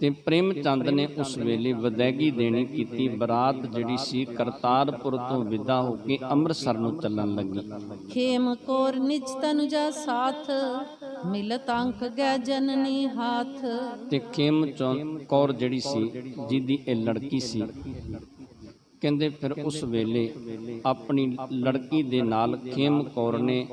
ਤੇ ਪ੍ਰੇਮ ਚੰਦ ਨੇ ਉਸ ਵੇਲੇ ਵਿਦਾਇਗੀ ਦੇਣੀ ਕੀਤੀ। ਬਰਾਤ ਜਿਹੜੀ ਸੀ ਕਰਤਾਰਪੁਰ ਤੋਂ ਵਿਦਾ ਹੋ ਕੇ ਅੰਮ੍ਰਿਤਸਰ ਨੂੰ ਚੱਲਣ ਲੱਗੀ। ਖੇਮ ਕੋਰ ਨਿਜ ਤਨੁਜਾ ਸਾਥ, ਮਿਲਤ ਅੰਕ ਗੈ ਜਨਨੀ ਹਾਥ। ਤੇ ਖੇਮ ਕੌਰ ਜਿਹੜੀ ਸੀ ਜਿਹਦੀ ਇਹ ਲੜਕੀ ਸੀ, ਕਹਿੰਦੇ ਫਿਰ ਉਸ ਵੇਲੇ ਆਪਣੀ ਲੜਕੀ ਦੇ ਨਾਲ ਖੇਮ ਕੌਰ ਨੇ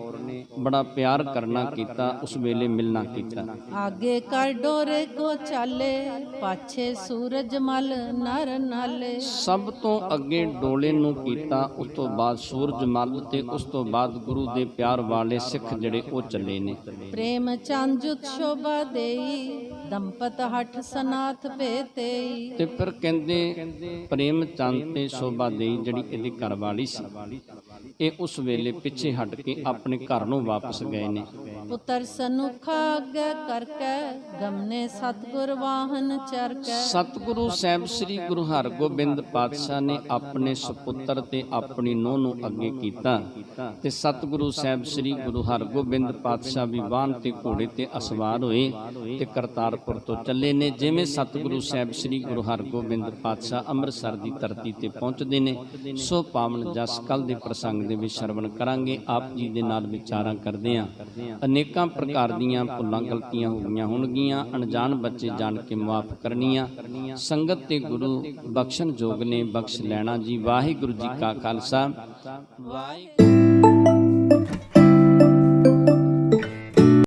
ਬੜਾ ਪਿਆਰ ਕਰਨਾ ਕੀਤਾ, ਉਸ ਵੇਲੇ ਮਿਲਣਾ ਕੀਤਾ। ਆਗੇ ਕਰ ਡੋਰੇ ਕੋ ਚਾਲੇ, ਪਾਛੇ ਸੂਰਜ ਮਲ ਨਰ ਨਾਲੇ। ਸਭ ਤੋਂ ਅੱਗੇ ਡੋਲੇ ਨੂੰ ਕੀਤਾ, ਉਸ ਤੋਂ ਬਾਅਦ ਸੂਰਜ ਮਲ ਤੇ ਉਸ ਤੋਂ ਬਾਅਦ ਗੁਰੂ ਦੇ ਪਿਆਰ ਵਾਲੇ ਸਿੱਖ ਜਿਹੜੇ ਉਹ ਚੱਲੇ ਨੇ। ਪ੍ਰੇਮ ਚੰਦ ਜੁਤ ਸ਼ੋਭਾ ਦੇਈ, ਦੰਪਤ ਹਠ ਸਨਾਥ ਭੇਤੇਈ। ਤੇ ਫਿਰ ਕਹਿੰਦੇ ਪ੍ਰੇਮ ਚੰਦ ਤੇ ਸ਼ੋਭਾ ਦੇਈ ਜਿਹੜੀ ਇਹਦੀ ਘਰ ਵਾਲੀ ਸੀ, ਇਹ ਉਸ ਵੇਲੇ ਪਿੱਛੇ ਹਟ ਕੇ ਆਪਣੇ ਘਰ ਨੂੰ ਵਾਪਸ ਗਏ ਨੇ। ਪੁੱਤਰ ਸਨੁਖਾ ਅੱਗੇ ਕਰਕੇ, ਗਮਨੇ ਸਤਿਗੁਰ ਵਾਹਨ ਚਰਕੈ। ਸਤਿਗੁਰੂ ਸਾਹਿਬ ਸ੍ਰੀ ਗੁਰੂ ਹਰਗੋਬਿੰਦ ਪਾਤਸ਼ਾਹ ਨੇ ਆਪਣੇ ਸੁਪੁੱਤਰ ਤੇ ਆਪਣੀ ਨੂੰਹ ਨੂੰ ਅੱਗੇ ਕੀਤਾ ਤੇ ਸਤਿਗੁਰੂ ਸਾਹਿਬ ਸ੍ਰੀ ਗੁਰੂ ਹਰਗੋਬਿੰਦ ਪਾਤਸ਼ਾਹ ਵੀ ਵਾਹਨ ਤੇ ਘੋੜੇ ਤੇ ਅਸਵਾਰ ਹੋਏ ਤੇ ਕਰਤਾਰਪੁਰ ਤੋਂ ਚੱਲੇ ਨੇ। ਜਿਵੇਂ ਸਤਿਗੁਰੂ ਸਾਹਿਬ ਸ੍ਰੀ ਗੁਰੂ ਹਰਗੋਬਿੰਦ ਪਾਤਸ਼ਾਹ ਅੰਮ੍ਰਿਤਸਰ ਦੀ ਧਰਤੀ ਤੇ ਪਹੁੰਚਦੇ ਨੇ, ਸੋ ਪਾਵਨ ਜਸ ਕੱਲ ਦੇ ਪ੍ਰਸੰਗ ਦੇ ਵਿੱਚ ਸ਼ਰਵਣ ਕਰਾਂਗੇ। ਆਪ ਜੀ ਦੇ ਨਾਲ ਵਿਚਾਰਾਂ ਕਰਦੇ ਹਾਂ। ਅਨੇਕਾਂ ਪ੍ਰਕਾਰ ਦੀਆਂ ਭੁੱਲਾਂ ਗਲਤੀਆਂ ਹੋ ਗਈਆਂ ਹੋਣਗੀਆਂ, ਅਣਜਾਣ ਬੱਚੇ ਜਾਣ ਕੇ ਮਾਫ ਕਰਨੀਆਂ। ਸੰਗਤ ਤੇ ਗੁਰੂ ਬਖਸ਼ਣ ਜੋਗ ਨੇ, ਬਖਸ਼ ਲੈਣਾ ਜੀ। ਵਾਹਿਗੁਰੂ ਜੀ ਕਾ ਖਾਲਸਾ, ਵਾਹਿਗੁਰੂ।